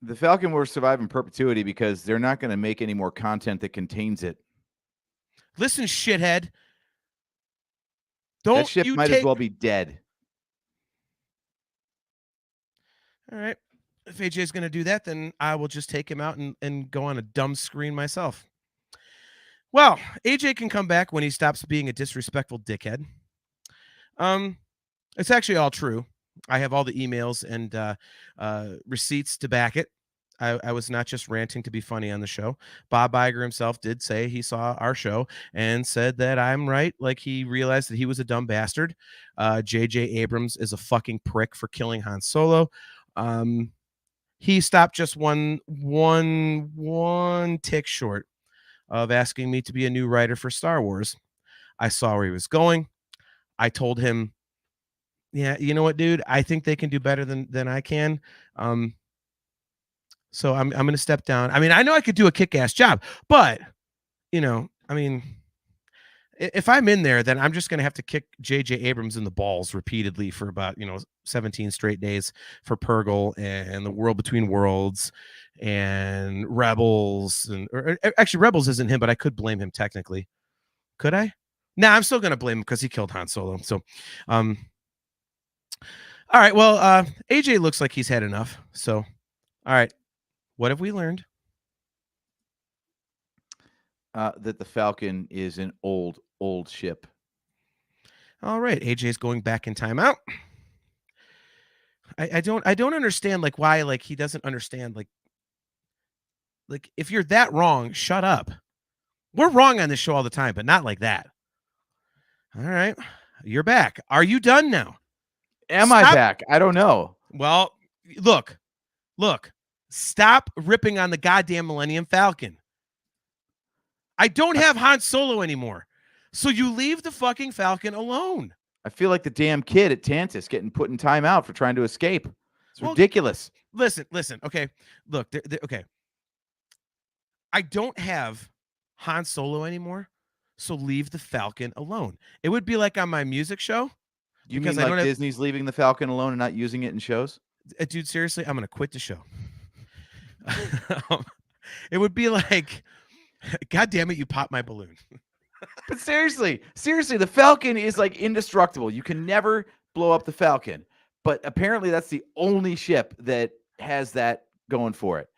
The Falcon will survive in perpetuity because they're not going to make any more content that contains it. Listen, shithead. That ship might as well be dead. All right. If AJ's going to do that, then I will just take him out and go on a dumb screen myself. Well, AJ can come back when he stops being a disrespectful dickhead. It's actually all true. I have all the emails and receipts to back it. I was not just ranting to be funny on the show. Bob Iger himself did say he saw our show and said that I'm right. Like, he realized that he was a dumb bastard. J.J. Abrams is a fucking prick for killing Han Solo. He stopped just one tick short of asking me to be a new writer for Star Wars. I saw where he was going. I told him, yeah, you know what, dude? I think they can do better than I can. So I'm going to step down. I mean, I know I could do a kick-ass job, but I mean, if I'm in there, then I'm just going to have to kick J.J. Abrams in the balls repeatedly for about 17 straight days for Purgle and the World Between Worlds and Rebels, or actually Rebels isn't him, but I could blame him technically. Could I? Nah, I'm still going to blame him because he killed Han Solo. So, all right. Well, AJ looks like he's had enough. So, all right. What have we learned? That the Falcon is an old ship. All right. AJ's going back in timeout. I don't understand like why like he doesn't understand like if you're that wrong, shut up. We're wrong on this show all the time, but not like that. All right. You're back. Are you done now? Am I back? I don't know. Well, look. Stop ripping on the goddamn Millennium Falcon. I don't have Han Solo anymore. So you leave the fucking Falcon alone. I feel like the damn kid at Tantus getting put in timeout for trying to escape. It's ridiculous. Listen. Okay. Look, okay. I don't have Han Solo anymore. So leave the Falcon alone. It would be like on my music show. You mean like Disney's leaving the Falcon alone and not using it in shows? Dude, seriously, I'm going to quit the show. It would be like, God damn it, you popped my balloon. But seriously, the Falcon is like indestructible. You can never blow up the Falcon. But apparently that's the only ship that has that going for it.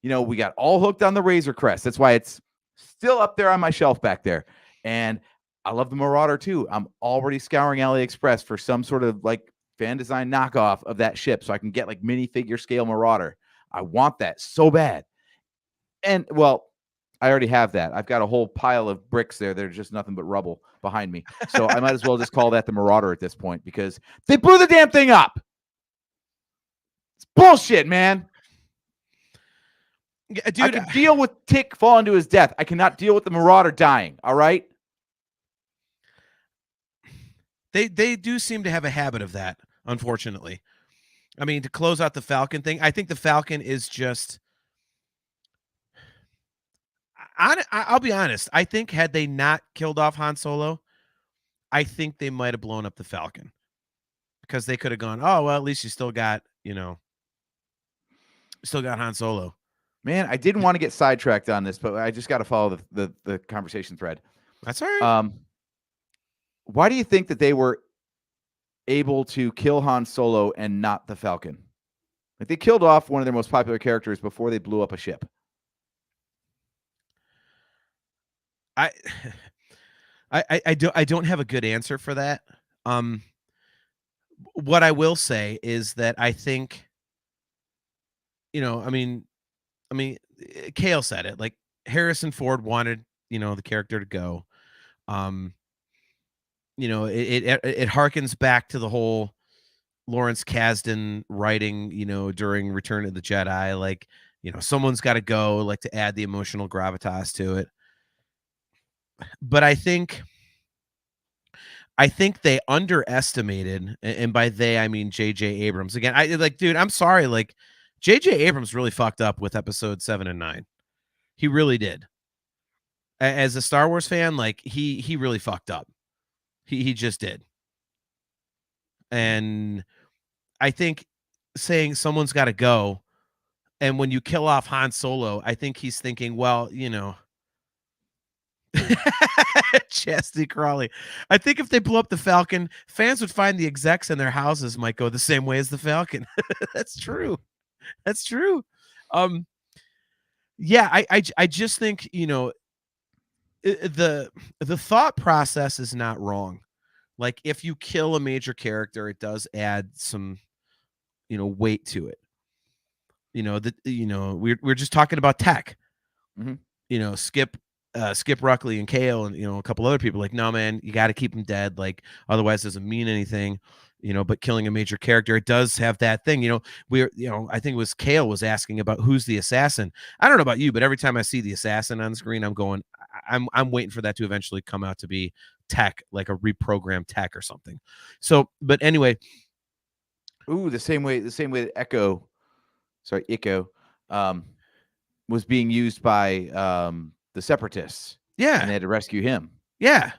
We got all hooked on the Razor Crest. That's why it's still up there on my shelf back there. And I love the Marauder too. I'm already scouring AliExpress for some sort of like fan design knockoff of that ship so I can get like minifigure scale Marauder. I want that so bad. And well, I already have that. I've got a whole pile of bricks there. They're just nothing but rubble behind me. So I might as well just call that the Marauder at this point because they blew the damn thing up. It's bullshit, man. Yeah, dude, I can deal with Tick falling to his death. I cannot deal with the Marauder dying. All right. They do seem to have a habit of that, unfortunately. I mean, to close out the Falcon thing, I think the Falcon is just... I'll be honest. I think had they not killed off Han Solo, I think they might have blown up the Falcon because they could have gone, oh, well, at least you still got, still got Han Solo. Man, I didn't want to get sidetracked on this, but I just got to follow the conversation thread. That's all right. Why do you think that they were able to kill Han Solo and not the Falcon? Like they killed off one of their most popular characters before they blew up a ship. I don't have a good answer for that. What I will say is that I think, I mean, Kale said it. Like Harrison Ford wanted, the character to go. It harkens back to the whole Lawrence Kasdan writing, during Return of the Jedi. Like, someone's got to go, like to add the emotional gravitas to it. But I think they underestimated, and by they I mean J.J. Abrams. Again, dude, I'm sorry, like J.J. Abrams really fucked up with episode 7 and 9. He really did. As a Star Wars fan, like he really fucked up. He just did. And I think saying someone's got to go, and when you kill off Han Solo, I think he's thinking, well, Chastity Crawley. I think if they blew up the Falcon, fans would find the execs in their houses might go the same way as the Falcon. That's true. Yeah, I just think, the thought process is not wrong. Like if you kill a major character, it does add some, weight to it. We're just talking about tech. Mm-hmm. Skip Ruckley and Kale and a couple other people like, no man, you got to keep him dead, like otherwise it doesn't mean anything, but killing a major character, it does have that thing. I think it was Kale was asking about who's the assassin. I don't know about you, but every time I see the assassin on the screen, I'm going, I'm waiting for that to eventually come out to be tech, like a reprogrammed tech or something. So, but anyway, Ooh, the same way that Echo was being used by the Separatists, yeah, and they had to rescue him. yeah.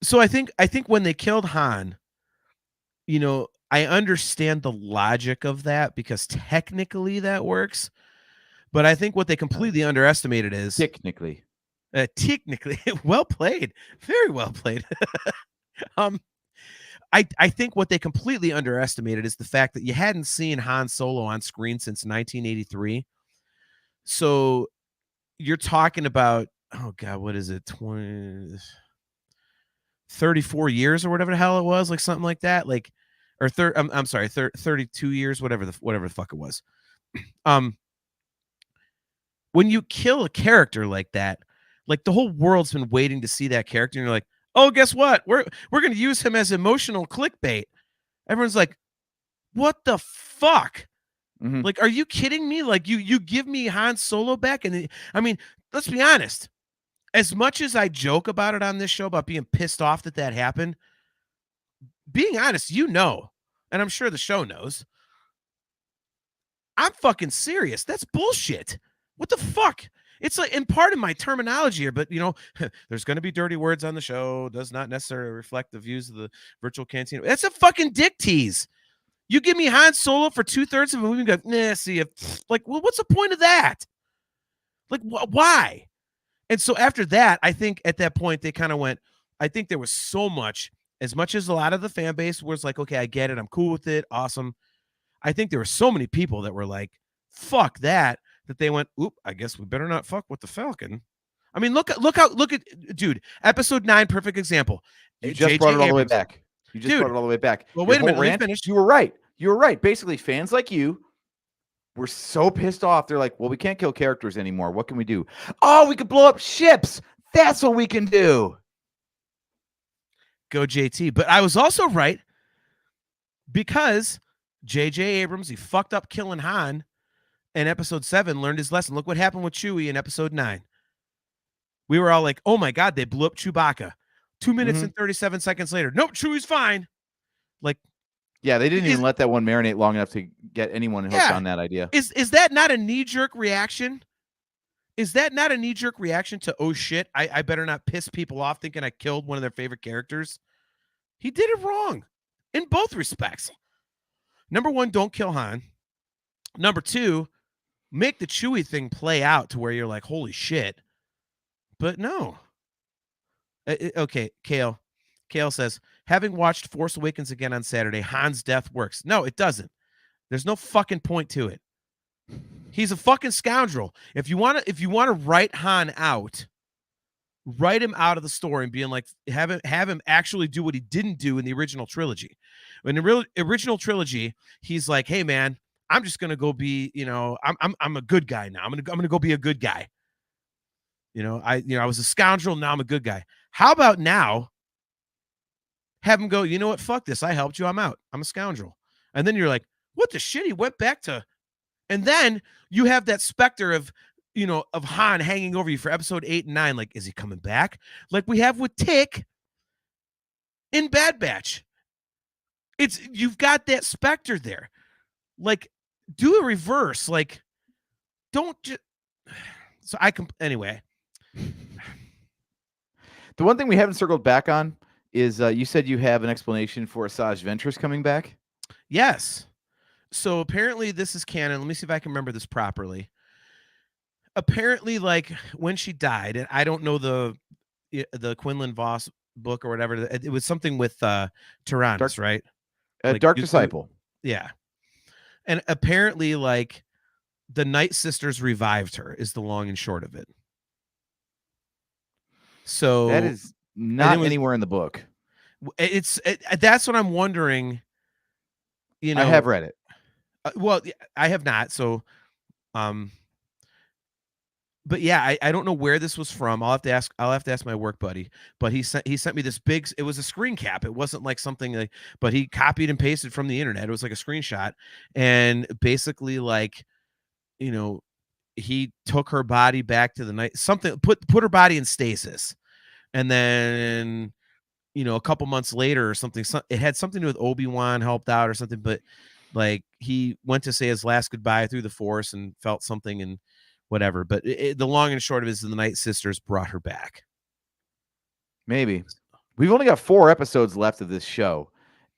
So I think when they killed Han, you know, I understand the logic of that because technically that works. But I think what they completely underestimated is Technically. well played, very well played. I think what they completely underestimated is the fact that you hadn't seen Han Solo on screen since 1983. So you're talking about, oh God, what is it? 34 years or whatever the hell it was, like something like that. Like, or I'm sorry, 32 years, whatever the fuck it was. When you kill a character like that, like the whole world's been waiting to see that character, and you're like, oh, guess what? We're going to use him as emotional clickbait. Everyone's like, what the fuck? Mm-hmm. Like, are you kidding me? Like, you give me Han Solo back, and I mean, let's be honest. As much as I joke about it on this show about being pissed off that happened, being honest, you know, and I'm sure the show knows, I'm fucking serious. That's bullshit. What the fuck? It's like, in part of my terminology here, but you know, there's going to be dirty words on the show. Does not necessarily reflect the views of the virtual canteen. That's a fucking dick tease. You give me Han Solo for 2/3 of a movie and go, nah, see if like, well, what's the point of that? Like, why? And so after that, I think at that point they kind of went, I think there was so much, as much as a lot of the fan base was like, okay, I get it. I'm cool with it. Awesome. I think there were so many people that were like, fuck that they went, oop, I guess we better not fuck with the Falcon. I mean, look at dude, episode 9, perfect example. You just brought it all the way back. You just brought it all the way back. Well, wait a minute, let me finish. You were right. You were right. Basically, fans like you were so pissed off. They're like, well, we can't kill characters anymore. What can we do? Oh, we could blow up ships. That's what we can do. Go JT. But I was also right because J.J. Abrams, he fucked up killing Han in episode 7, learned his lesson. Look what happened with Chewie in episode 9. We were all like, oh my God, they blew up Chewbacca. 2 minutes and 37 seconds later. Nope, Chewie's fine. Like, yeah, they didn't even let that one marinate long enough to get anyone hooked on that idea. Is that not a knee-jerk reaction? Is that not a knee-jerk reaction to, oh shit, I better not piss people off thinking I killed one of their favorite characters? He did it wrong in both respects. Number 1, don't kill Han. Number 2, make the Chewie thing play out to where you're like, holy shit. But no. Okay, Kale. Kale says, having watched Force Awakens again on Saturday, Han's death works. No, it doesn't. There's no fucking point to it. He's a fucking scoundrel. If you want to write Han out, write him out of the story and being like, have him actually do what he didn't do in the original trilogy. In the original trilogy, he's like, hey man, I'm just gonna go be, you know, I'm a good guy now. I'm gonna go be a good guy. I was a scoundrel, now I'm a good guy. How about now? Have him go, you know what? Fuck this. I helped you. I'm out. I'm a scoundrel. And then you're like, what the shit? He went back to, and then you have that specter of Han hanging over you for episode 8 and 9. Like, is he coming back? Like we have with Tick in Bad Batch. You've got that specter there. Like, do a reverse. Like, don't just. So anyway. The one thing we haven't circled back on is you said you have an explanation for Asajj Ventress coming back. Yes. So apparently this is canon. Let me see if I can remember this properly. Apparently, like when she died, and I don't know the Quinlan Voss book or whatever. It was something with Tyrannus, right? Like, Dark Disciple. Yeah. And apparently, like the Night Sisters revived her is the long and short of it. So that is not anywhere in the book. That's what I'm wondering. I have read it. Well, I have not. So, but yeah, I don't know where this was from. I'll have to ask my work buddy. But he sent me this big. It was a screen cap. It wasn't like something like. But he copied and pasted from the internet. It was like a screenshot, and basically like, he took her body back to the night. Something put her body in stasis. and then a couple months later or something, it had something to do with Obi-Wan helped out or something, but like he went to say his last goodbye through the Force and felt something and whatever. But the long and short of it is the Night Sisters brought her back. Maybe. We've only got 4 episodes left of this show,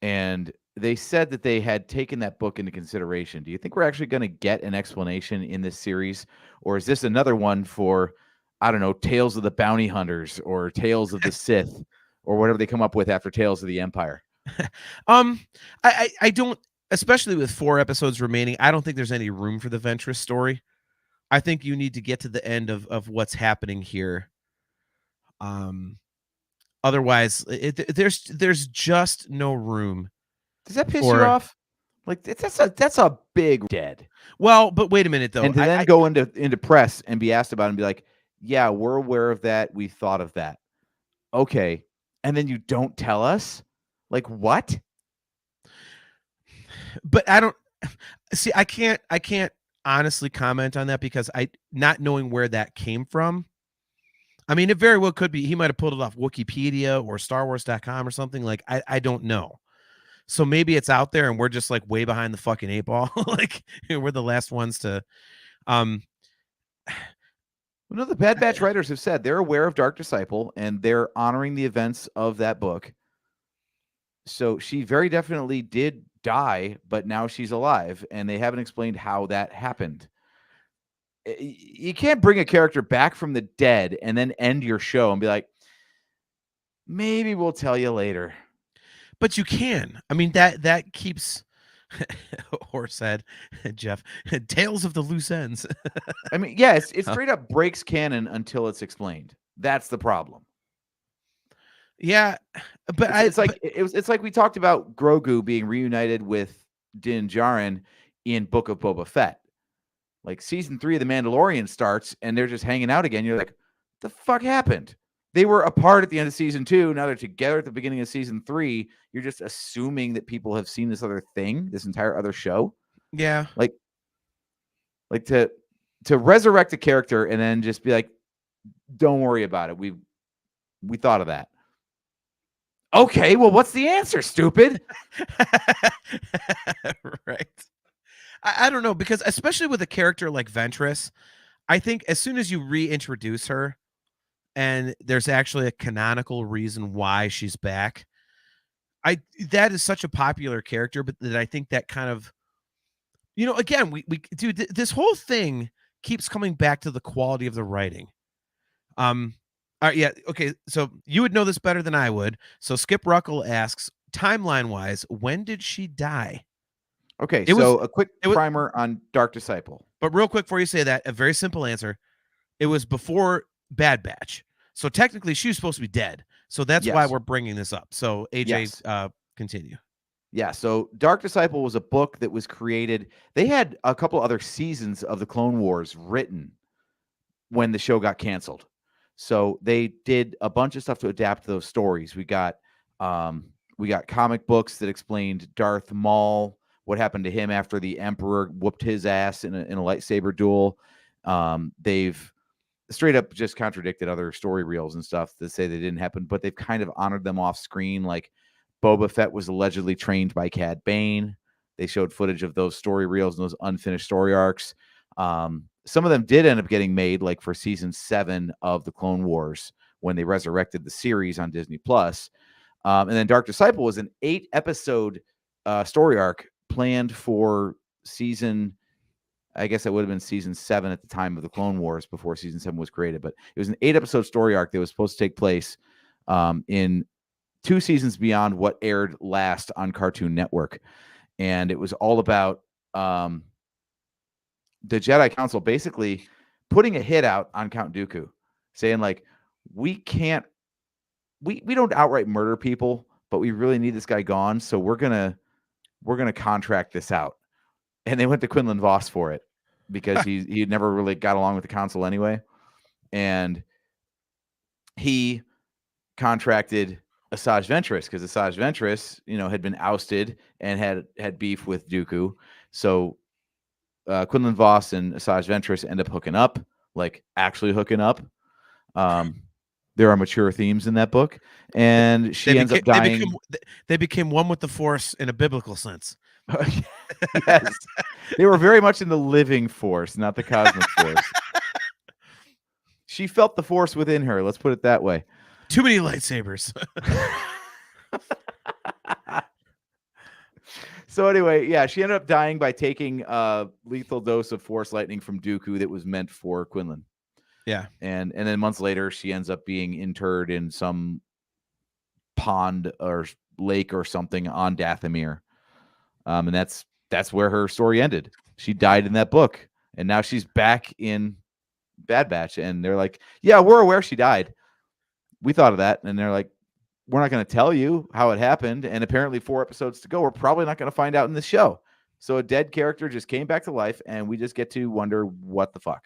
and they said that they had taken that book into consideration. Do you think we're actually going to get an explanation in this series, or is this another one for, I don't know, Tales of the Bounty Hunters or Tales of the Sith or whatever they come up with after Tales of the Empire? I don't, especially with 4 episodes remaining, I don't think there's any room for the Ventress story. I think you need to get to the end of what's happening here. Otherwise, there's just no room. Does that piss you off? Like that's a big dead. Well, but wait a minute though. And to then go into press and be asked about it and be like, yeah, we're aware of that. We thought of that. Okay. And then you don't tell us? Like what? But I don't see, I can't honestly comment on that because not knowing where that came from. I mean, it very well could be he might have pulled it off Wikipedia or StarWars.com or something. Like I don't know. So maybe it's out there and we're just like way behind the fucking 8 ball. Like we're the last ones to Well, no, the Bad Batch writers have said they're aware of Dark Disciple and they're honoring the events of that book. So she very definitely did die, but now she's alive, and they haven't explained how that happened. You can't bring a character back from the dead and then end your show and be like, maybe we'll tell you later. But you can. I mean, that keeps Horsehead, Jeff, Tales of the Loose Ends. I mean, yeah, it straight up breaks canon until it's explained. That's the problem. Yeah, but it's like we talked about Grogu being reunited with Din Djarin in Book of Boba Fett. Like season 3 of The Mandalorian starts and they're just hanging out again. You're like, the fuck happened? They were apart at the end of season 2. Now they're together at the beginning of season 3. You're just assuming that people have seen this other thing, this entire other show. Yeah. Like to resurrect a character and then just be like, don't worry about it. We thought of that. Okay, well, what's the answer, stupid? Right. I don't know, because especially with a character like Ventress, I think as soon as you reintroduce her and there's actually a canonical reason why she's back, that is such a popular character, but that I think that kind of, again, we dude, this whole thing keeps coming back to the quality of the writing. Yeah, okay, so you would know this better than I would. So Skip Ruckle asks, timeline-wise, when did she die? Okay, a quick primer on Dark Disciple. But real quick before you say that, a very simple answer. It was before Bad Batch. So technically she was supposed to be dead. So that's why we're bringing this up. So AJ, continue. Yeah, so Dark Disciple was a book that was created. They had a couple other seasons of the Clone Wars written when the show got canceled. So they did a bunch of stuff to adapt those stories. We got comic books that explained Darth Maul, what happened to him after the Emperor whooped his ass in a lightsaber duel. They've straight up just contradicted other story reels and stuff that say they didn't happen, but they've kind of honored them off screen. Like Boba Fett was allegedly trained by Cad Bane. They showed footage of those story reels and those unfinished story arcs. Some of them did end up getting made, like for season 7 of the Clone Wars when they resurrected the series on Disney Plus. And then Dark Disciple was an 8-episode story arc planned for season, I guess it would have been season 7 at the time of the Clone Wars before season 7 was created, but it was an 8-episode story arc that was supposed to take place in 2 seasons beyond what aired last on Cartoon Network. And it was all about the Jedi Council basically putting a hit out on Count Dooku, saying like, we don't outright murder people, but we really need this guy gone. So we're going to contract this out. And they went to Quinlan Vos for it because he had never really got along with the council anyway. And he contracted Asajj Ventress because Asajj Ventress, had been ousted and had beef with Dooku. So Quinlan Vos and Asajj Ventress end up hooking up, like actually hooking up. there are mature themes in that book, and she ends up dying. They became one with the Force in a biblical sense. Yes, they were very much in the living Force, not the cosmic Force. She felt the Force within her. Let's put it that way. Too many lightsabers. So anyway, yeah, she ended up dying by taking a lethal dose of Force lightning from Dooku that was meant for Quinlan. Yeah. And then months later, she ends up being interred in some pond or lake or something on Dathomir. And that's where her story ended. She died in that book, and now she's back in Bad Batch, and they're like, yeah, we're aware she died. We thought of that. And they're like, we're not going to tell you how it happened. And apparently 4 episodes to go. We're probably not going to find out in this show. So a dead character just came back to life, and we just get to wonder what the fuck.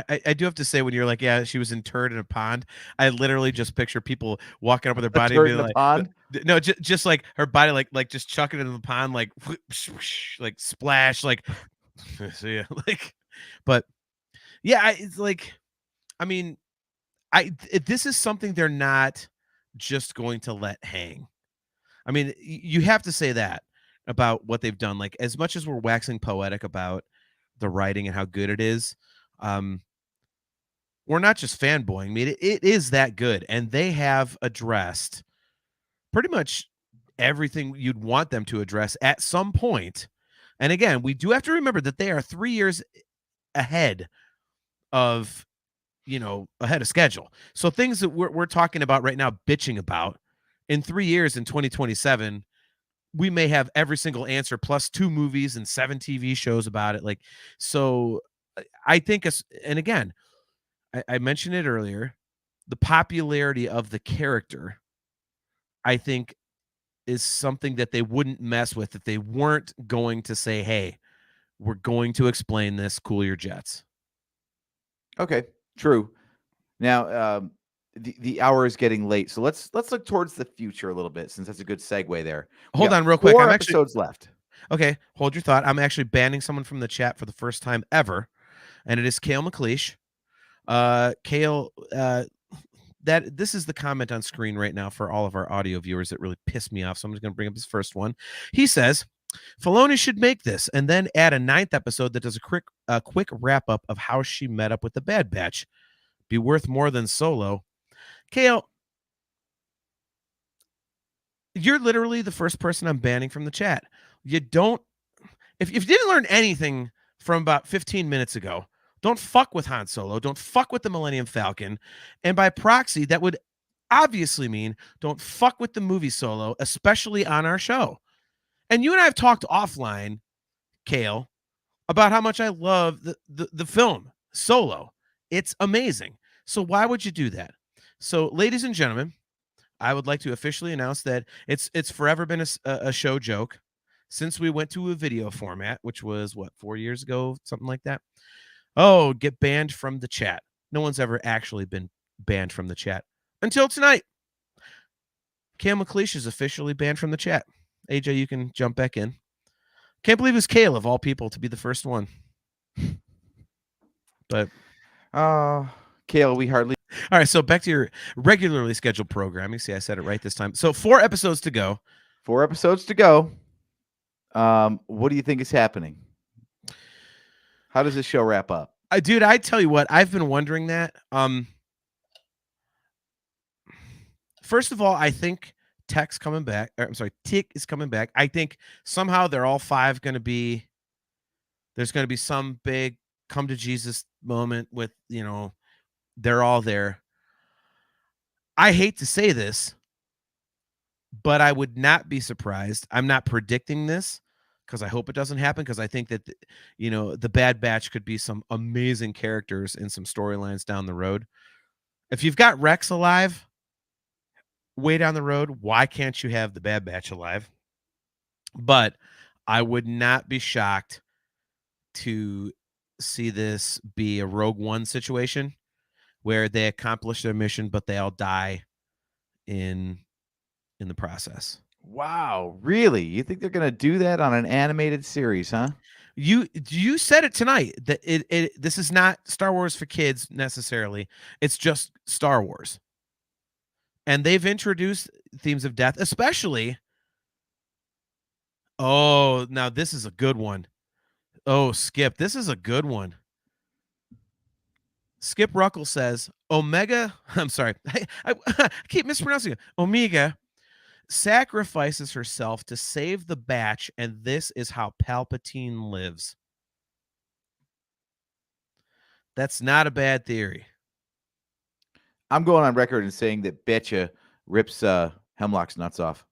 I do have to say, when you're like, yeah, she was interred in a pond, I literally just picture people walking up with their body and being like, pond? No, just like her body, like just chucking it in the pond, like splash, like, so yeah, like, but yeah, it's like, I mean, this is something they're not just going to let hang. I mean, you have to say that about what they've done. Like, as much as we're waxing poetic about the writing and how good it is, we're not just fanboying. I mean, it is that good, and they have addressed pretty much everything you'd want them to address at some point. And again, we do have to remember that they are 3 years ahead of, ahead of schedule. So things that we're talking about right now, bitching about, in 3 years, in 2027, we may have every single answer, plus 2 movies and 7 TV shows about it. Like, so I think, and again, I mentioned it earlier, the popularity of the character, I think, is something that they wouldn't mess with if they weren't going to say, hey, we're going to explain this, cool your jets. Okay, true. Now, the hour is getting late, so let's look towards the future a little bit, since that's a good segue there. Hold on real quick. 4 episodes left. Okay, hold your thought. I'm actually banning someone from the chat for the first time ever, and it is Kale McLeish. Kale, this is the comment on screen right now for all of our audio viewers that really pissed me off, so I'm just going to bring up his first one. He says, Filoni should make this and then add a 9th episode that does a quick wrap-up of how she met up with the Bad Batch. Be worth more than Solo. Kale, you're literally the first person I'm banning from the chat. You don't, if you didn't learn anything from about 15 minutes ago, don't fuck with Han Solo. Don't fuck with the Millennium Falcon. And by proxy, that would obviously mean don't fuck with the movie Solo, especially on our show. And you and I have talked offline, Kale, about how much I love the film Solo. It's amazing. So why would you do that? So, ladies and gentlemen, I would like to officially announce that it's forever been a show joke since we went to a video format, which was, 4 years ago, something like that. Oh, get banned from the chat. No one's ever actually been banned from the chat until tonight. Cam McLeish is officially banned from the chat. AJ, you can jump back in. Can't believe it's Kale, of all people, to be the first one. But Kale, we hardly. All right, so back to your regularly scheduled programming. See, I said it right this time. So 4 episodes to go. 4 episodes to go. What do you think is happening? How does this show wrap up? Dude, I tell you what, I've been wondering that. First of all, I think Tech's coming back. Tick is coming back. I think somehow they're all 5 going to be. There's going to be some big come to Jesus moment with, they're all there. I hate to say this, but I would not be surprised. I'm not predicting this because I hope it doesn't happen, because I think that, the Bad Batch could be some amazing characters in some storylines down the road. If you've got Rex alive way down the road, why can't you have the Bad Batch alive? But I would not be shocked to see this be a Rogue One situation where they accomplish their mission, but they all die in the process. Wow, really? You think they're going to do that on an animated series, huh? You said it tonight that this is not Star Wars for kids necessarily. It's just Star Wars. And they've introduced themes of death, especially. Oh, now this is a good one. Oh, Skip, this is a good one. Skip Ruckle says, Omeega, I'm sorry, I keep mispronouncing it. Omeega sacrifices herself to save the batch, and this is how Palpatine lives. That's not a bad theory. I'm going on record and saying that Betcha rips Hemlock's nuts off.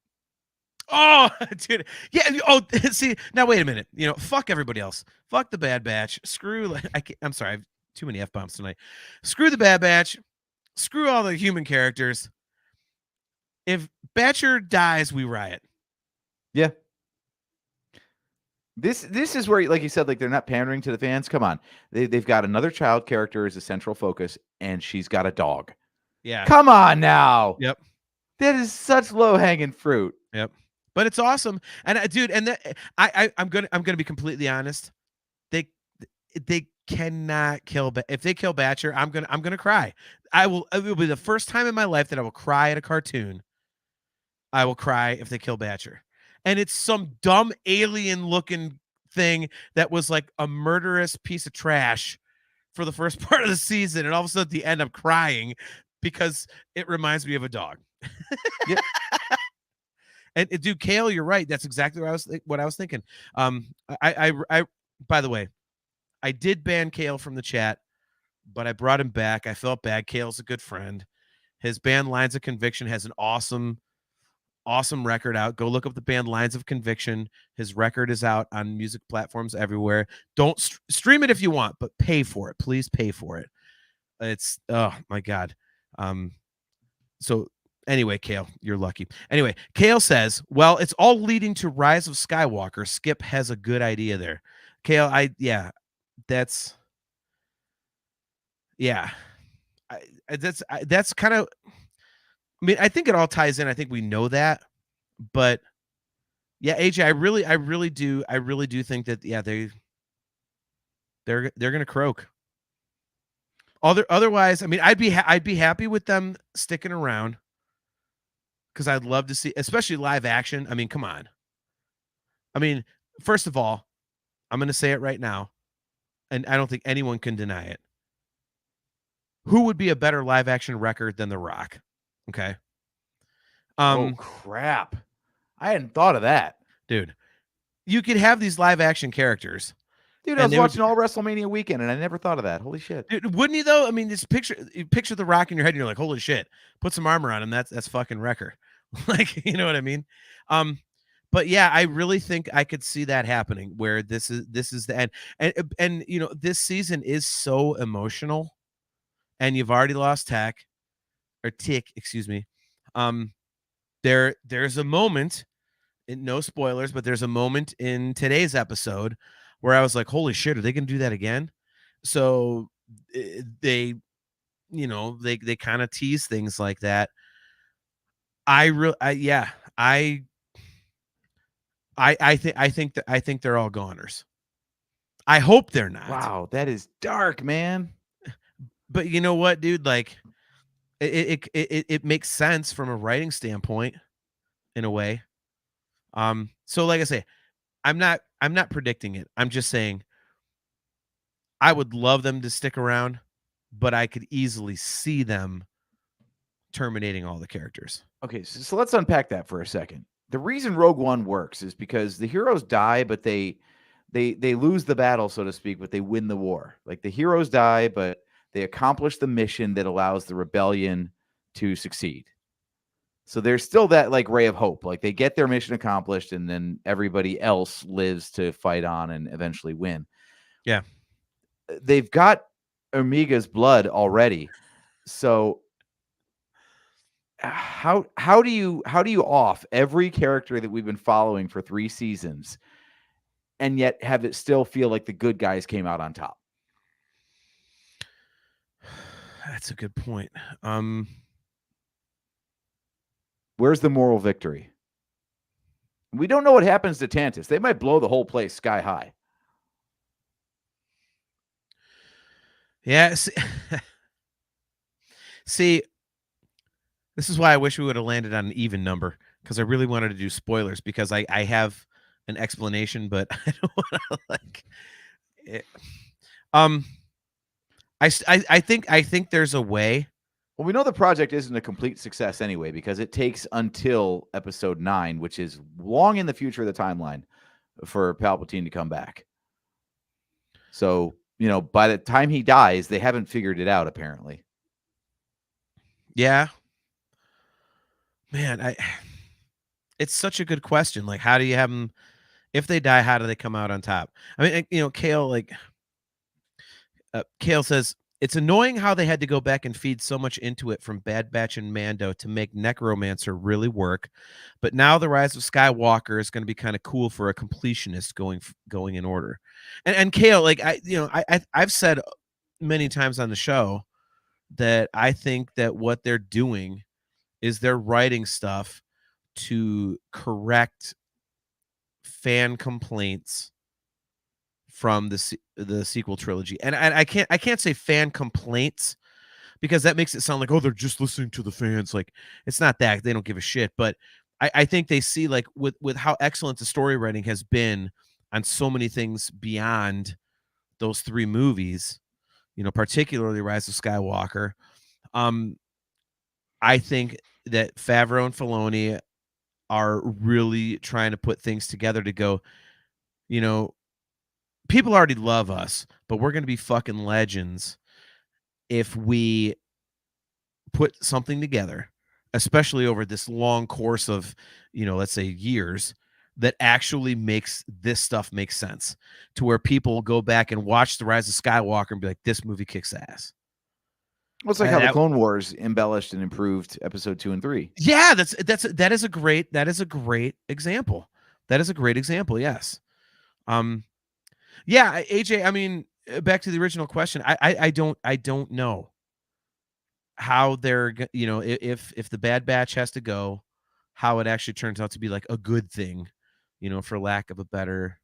Oh, dude. Yeah. Oh, see, now wait a minute. Fuck everybody else. Fuck the Bad Batch. Screw, I'm sorry. I have too many F-bombs tonight. Screw the Bad Batch. Screw all the human characters. If Batcher dies, we riot. Yeah. This is where, like you said, like they're not pandering to the fans. Come on. They've got another child character as a central focus, and she's got a dog. Yeah. Come on now. Yep. That is such low-hanging fruit. Yep. But it's awesome. And dude, and I'm gonna be completely honest. They cannot kill. If they kill Batcher, I'm gonna cry. It will be the first time in my life that I will cry at a cartoon. I will cry if they kill Batcher. And it's some dumb alien looking thing that was like a murderous piece of trash for the first part of the season. And all of a sudden at the end, I'm crying because it reminds me of a dog. Yeah. And dude, Kale, you're right. That's exactly what I was thinking. I by the way, I did ban Kale from the chat, but I brought him back. I felt bad. Kale's a good friend. His band Lines of Conviction has an awesome record out. Go look up the band Lines of Conviction. His record is out on music platforms everywhere. Don't stream it if you want, but pay for it. Please pay for it. It's, oh my God. So anyway, Kale, you're lucky. Anyway, Kale says, well, it's all leading to Rise of Skywalker. Skip has a good idea there. Kale, that's kind of, I mean, I think it all ties in. I think we know that, but yeah, AJ, I really do think that, yeah, they're going to croak. Otherwise, I mean, I'd be happy with them sticking around because I'd love to see, especially live action. I mean, come on. I mean, first of all, I'm going to say it right now, and I don't think anyone can deny it. Who would be a better live action record than The Rock? Okay. Oh crap. I hadn't thought of that. Dude, you could have these live action characters. Dude, I was watching all WrestleMania weekend and I never thought of that. Holy shit. Dude, wouldn't you though? I mean, just picture The Rock in your head and you're like, holy shit, put some armor on him. That's fucking Wrecker. Like, you know what I mean? But yeah, I really think I could see that happening where this is the end. And this season is so emotional and you've already lost Tick, excuse me. There's a moment, no spoilers, but there's a moment in today's episode where I was like, holy shit, are they going to do that again? So they kind of tease things like that. I think they're all goners. I hope they're not. Wow, that is dark, man. But you know what, dude? Like, it makes sense from a writing standpoint, in a way. So like I say, I'm not predicting it. I'm just saying I would love them to stick around, but I could easily see them terminating all the characters. Okay, so let's unpack that for a second. The reason Rogue One works is because the heroes die, but they lose the battle, so to speak, but they win the war. Like the heroes die, but they accomplish the mission that allows the rebellion to succeed. So there's still that like ray of hope. Like they get their mission accomplished and then everybody else lives to fight on and eventually win. Yeah. They've got Omeega's blood already. So how do you off every character that we've been following for 3 seasons and yet have it still feel like the good guys came out on top? That's a good point. Where's the moral victory? We don't know what happens to Tantus. They might blow the whole place sky high. Yeah. See, This is why I wish we would have landed on an even number, because I really wanted to do spoilers, because I have an explanation, but I don't want to like it. I think there's a way. Well, we know the project isn't a complete success anyway, because it takes until episode 9, which is long in the future of the timeline, for Palpatine to come back. So, by the time he dies, they haven't figured it out, apparently. Yeah. Man, it's such a good question. Like, how do you have them, if they die, how do they come out on top? I mean, Kale, Kale says, it's annoying how they had to go back and feed so much into it from Bad Batch and Mando to make Necromancer really work. But now the Rise of Skywalker is going to be kind of cool for a completionist going in order. And Kale, I've said many times on the show that I think that what they're doing is they're writing stuff to correct fan complaints from the sequel trilogy. And I can't say fan complaints, because that makes it sound like, oh, they're just listening to the fans. Like, it's not that. They don't give a shit. But I think they see, like, with how excellent the story writing has been on so many things beyond those 3 movies, particularly Rise of Skywalker. I think that Favreau and Filoni are really trying to put things together to go, people already love us, but we're going to be fucking legends if we put something together, especially over this long course of, let's say years, that actually makes this stuff make sense, to where people go back and watch The Rise of Skywalker and be like, this movie kicks ass. Well, it's like how the Clone Wars embellished and improved episode 2 and 3. Yeah, that is a great example. That is a great example. Yes. Yeah, AJ, I mean, back to the original question. I don't know how they're, if the Bad Batch has to go, how it actually turns out to be like a good thing, for lack of a better,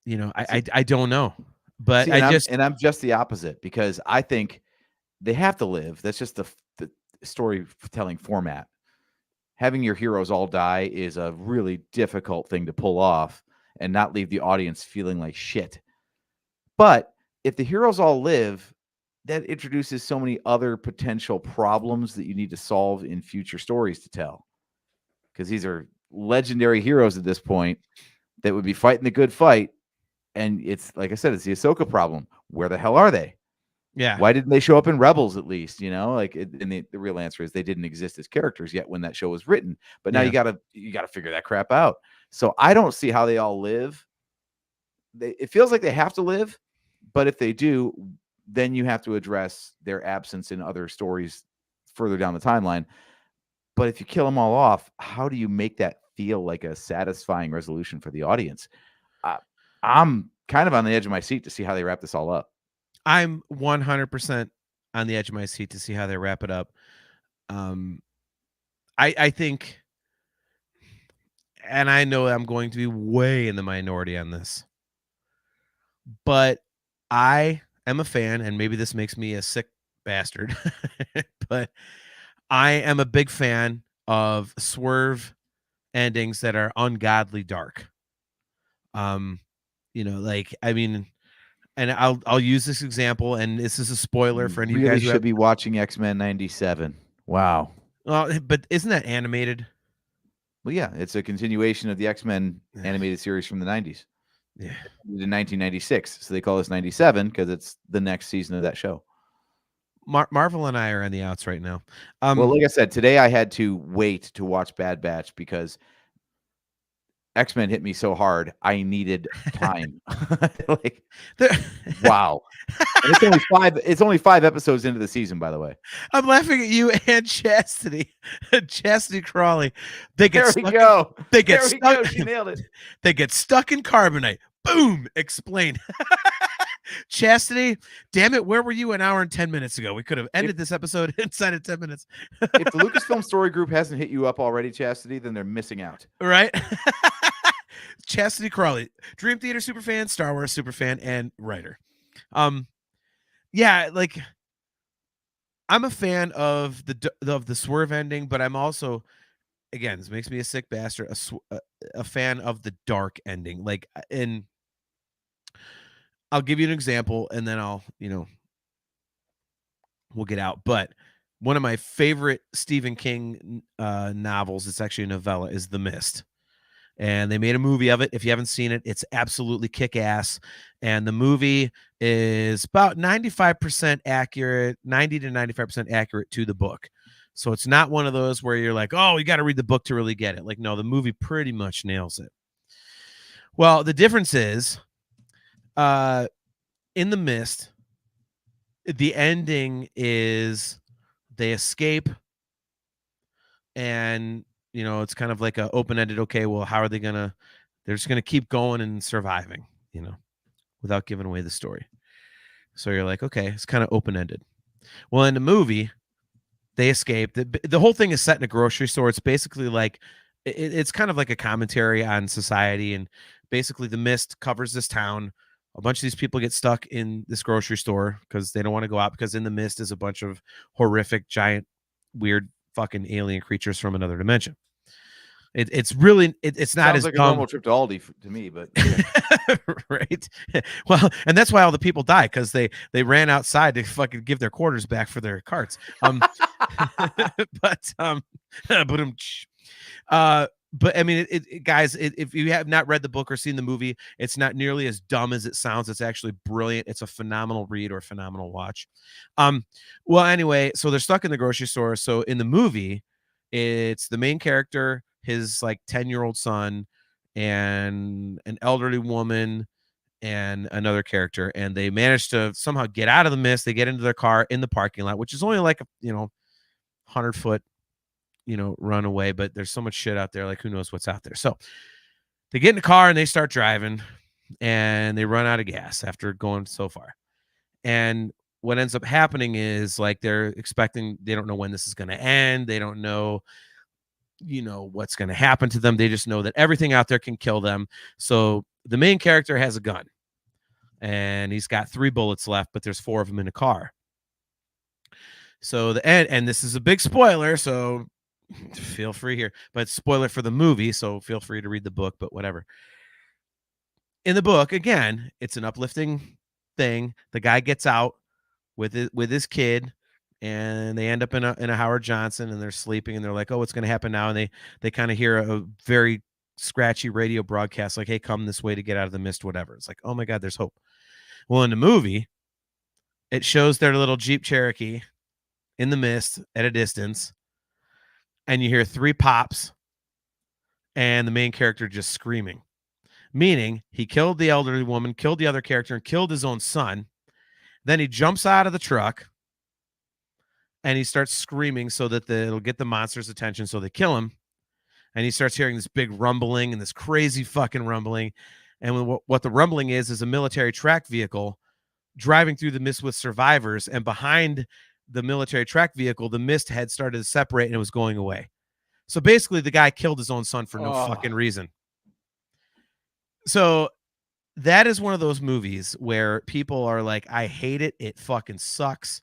I don't know. But I'm just the opposite, because I think they have to live. That's just the storytelling format. Having your heroes all die is a really difficult thing to pull off and not leave the audience feeling like shit. But if the heroes all live, that introduces so many other potential problems that you need to solve in future stories to tell. Because these are legendary heroes at this point that would be fighting the good fight. And it's, like I said, it's the Ahsoka problem. Where the hell are they? Yeah. Why didn't they show up in Rebels at least? And the real answer is they didn't exist as characters yet when that show was written. But now you gotta figure that crap out. So I don't see how they all live. It feels like they have to live, but if they do, then you have to address their absence in other stories further down the timeline. But if you kill them all off, how do you make that feel like a satisfying resolution for the audience? I'm kind of on the edge of my seat to see how they wrap this all up. I'm 100% on the edge of my seat to see how they wrap it up. I think, and I know I'm going to be way in the minority on this, but I am a fan, and maybe this makes me a sick bastard, but I am a big fan of swerve endings that are ungodly dark. And I'll use this example, and this is a spoiler for any of you guys who should be watching X-Men 97. Wow. Well, but isn't that animated? Well, yeah, it's a continuation of the X-Men animated series from the 90s. Yeah. In 1996. So they call this 97 because it's the next season of that show. Marvel and I are on the outs right now. Well, like I said, today I had to wait to watch Bad Batch because X-Men hit me so hard. I needed time. Wow. And it's only 5 episodes into the season, by the way. I'm laughing at you and Chastity. Chastity Crawley. They get There we go. They get stuck. She nailed it. They get stuck in carbonite. Boom. Explain. Chastity, damn it, where were you an hour and 10 minutes ago? We could have ended this episode inside of 10 minutes. If the Lucasfilm Story Group hasn't hit you up already, Chastity, then they're missing out. Right? Chastity Crawley, Dream Theater superfan, Star Wars superfan, and writer. Yeah, like I'm a fan of the swerve ending, but I'm also, again, this makes me a sick bastard, a fan of the dark ending. Like, and I'll give you an example, and then we'll get out. But one of my favorite Stephen King novels, it's actually a novella, is The Mist. And they made a movie of it. If you haven't seen it, it's absolutely kick-ass. And the movie is about 95% accurate, 90 to 95% accurate to the book. So it's not one of those where you're like, oh, you got to read the book to really get it. Like, no, the movie pretty much nails it. Well, the difference is in The Mist, the ending is they escape, and it's kind of like a open-ended, okay, well, how are they gonna, they're just gonna keep going and surviving, without giving away the story. So you're like, okay, it's kind of open-ended. Well, in the movie, they escape. The whole thing is set in a grocery store. It's basically like it's kind of like a commentary on society, and basically the mist covers this town. A bunch of these people get stuck in this grocery store because they don't want to go out, because in the mist is a bunch of horrific, giant, weird fucking alien creatures from another dimension. It's really it's not Sounds as like a dumb. normal trip to Aldi to me, but Right. Well, and that's why all the people die, because they ran outside to fucking give their quarters back for their carts. But I mean, guys, if you have not read the book or seen the movie, it's not nearly as dumb as it sounds. It's actually brilliant. It's a phenomenal read or phenomenal watch. Well, anyway, so they're stuck in the grocery store. So in the movie, it's the main character, his like 10-year-old son, and an elderly woman, and another character, and they manage to somehow get out of the mist. They get into their car in the parking lot, which is only like a 100-foot run away, but there's so much shit out there, like who knows what's out there. So they get in the car and they start driving, and they run out of gas after going so far. And what ends up happening is, like, they're expecting, they don't know when this is going to end. They don't know what's going to happen to them. They just know that everything out there can kill them. So the main character has a gun, and he's got 3 bullets left, but there's 4 of them in a car. So the end, and this is a big spoiler, so feel free here, but spoiler for the movie, so feel free to read the book, but whatever. In the book, again, it's an uplifting thing. The guy gets out with his kid, and they end up in a Howard Johnson, and they're sleeping, and they're like, oh, what's going to happen now? And they kind of hear a very scratchy radio broadcast, like, hey, come this way to get out of the mist, whatever. It's like, oh my God, there's hope. Well, in the movie, it shows their little Jeep Cherokee in the mist at a distance, and you hear 3 pops, and the main character just screaming, meaning he killed the elderly woman, killed the other character, and killed his own son. Then he jumps out of the truck, and he starts screaming so that it'll get the monster's attention, so they kill him. And he starts hearing this big rumbling, and this crazy fucking rumbling. And what the rumbling is a military track vehicle driving through the mist with survivors, and behind the military track vehicle, the mist had started to separate, and it was going away. So basically, the guy killed his own son for no fucking reason. So that is one of those movies where people are like, I hate it. It fucking sucks.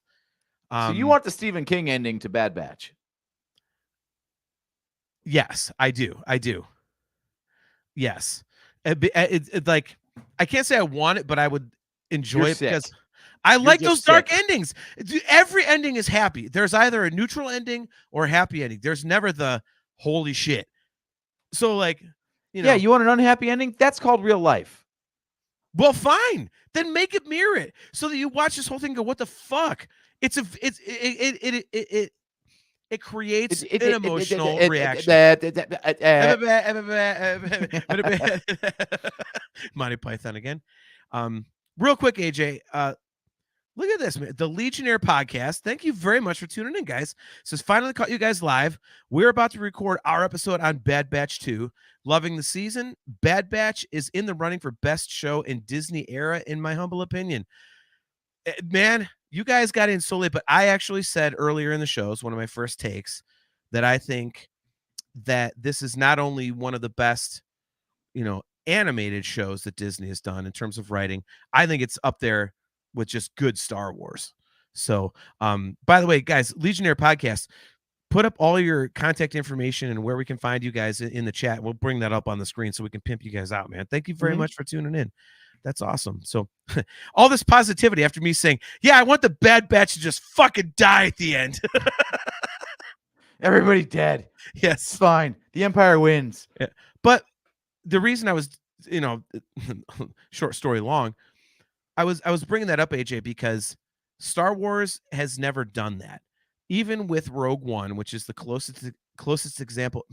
So you want the Stephen King ending to Bad Batch? Yes, I do. Yes. It like, I can't say I want it, but I would enjoy it because I like those dark endings. Every ending is happy. There's either a neutral ending or a happy ending. There's never the holy shit. So, like, yeah, you want an unhappy ending? That's called real life. Well, fine. Then make it mirror it, so that you watch this whole thing and go, what the fuck? It creates an emotional reaction. Monty Python again. Real quick, AJ, look at this, man. The Legionnaire podcast. Thank you very much for tuning in, guys. So it's finally caught you guys live. We're about to record our episode on Bad Batch 2. Loving the season. Bad Batch is in the running for best show in Disney era, in my humble opinion. Man, you guys got in so late, but I actually said earlier in the shows, one of my first takes, that I think that this is not only one of the best, animated shows that Disney has done in terms of writing. I think it's up there with just good Star Wars. So, by the way, guys, Legionnaire Podcast, put up all your contact information and where we can find you guys in the chat. We'll bring that up on the screen so we can pimp you guys out, man. Thank you very much for tuning in. That's awesome. So all this positivity after me saying, yeah, I want the Bad Batch to just fucking die at the end. Everybody dead. Yes. It's fine. The Empire wins. Yeah. But the reason I was, short story long, I was bringing that up, AJ, because Star Wars has never done that. Even with Rogue One, which is the closest example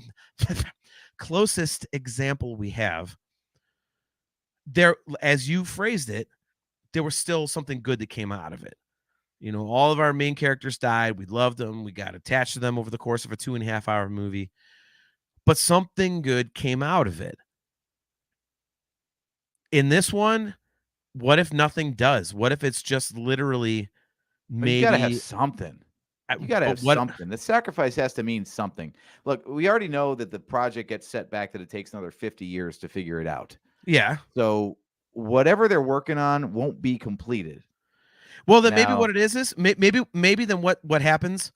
we have, there, as you phrased it, there was still something good that came out of it. All of our main characters died. We loved them. We got attached to them over the course of a 2.5-hour movie, but something good came out of it. In this one, what if nothing does? What if it's just literally maybe you gotta have something. You got to have something. The sacrifice has to mean something. Look, we already know that the project gets set back, that it takes another 50 years to figure it out. Yeah. So whatever they're working on won't be completed. Well, then maybe what it is maybe then what happens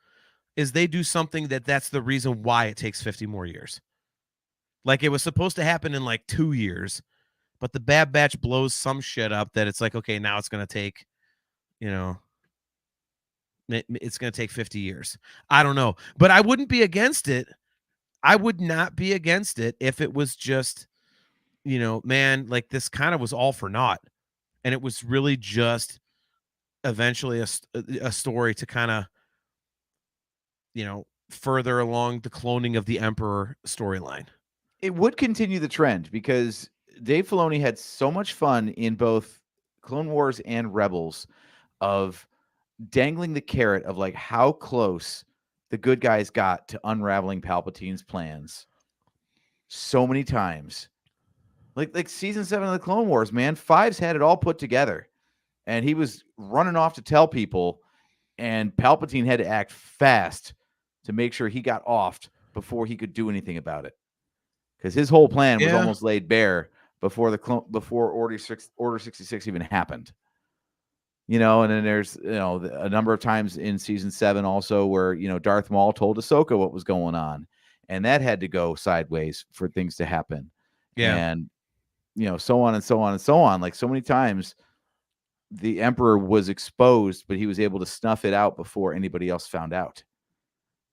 is they do something that's the reason why it takes 50 more years. Like it was supposed to happen in like 2 years, but the Bad Batch blows some shit up that it's like, okay, now it's going to take, it's going to take 50 years. I don't know, but I wouldn't be against it. I would not be against it if it was just, man, like this kind of was all for naught. And it was really just eventually a story to kind of, further along the cloning of the Emperor storyline. It would continue the trend because Dave Filoni had so much fun in both Clone Wars and Rebels of dangling the carrot of like how close the good guys got to unraveling Palpatine's plans so many times. Like season 7 of the Clone Wars, man, Fives had it all put together and he was running off to tell people, and Palpatine had to act fast to make sure he got offed before he could do anything about it. Because his whole plan was almost laid bare before Order 66 even happened. And then there's, a number of times in season 7 also where, Darth Maul told Ahsoka what was going on, and that had to go sideways for things to happen. Yeah. And, so on and so on and so on. Like so many times the Emperor was exposed, but he was able to snuff it out before anybody else found out.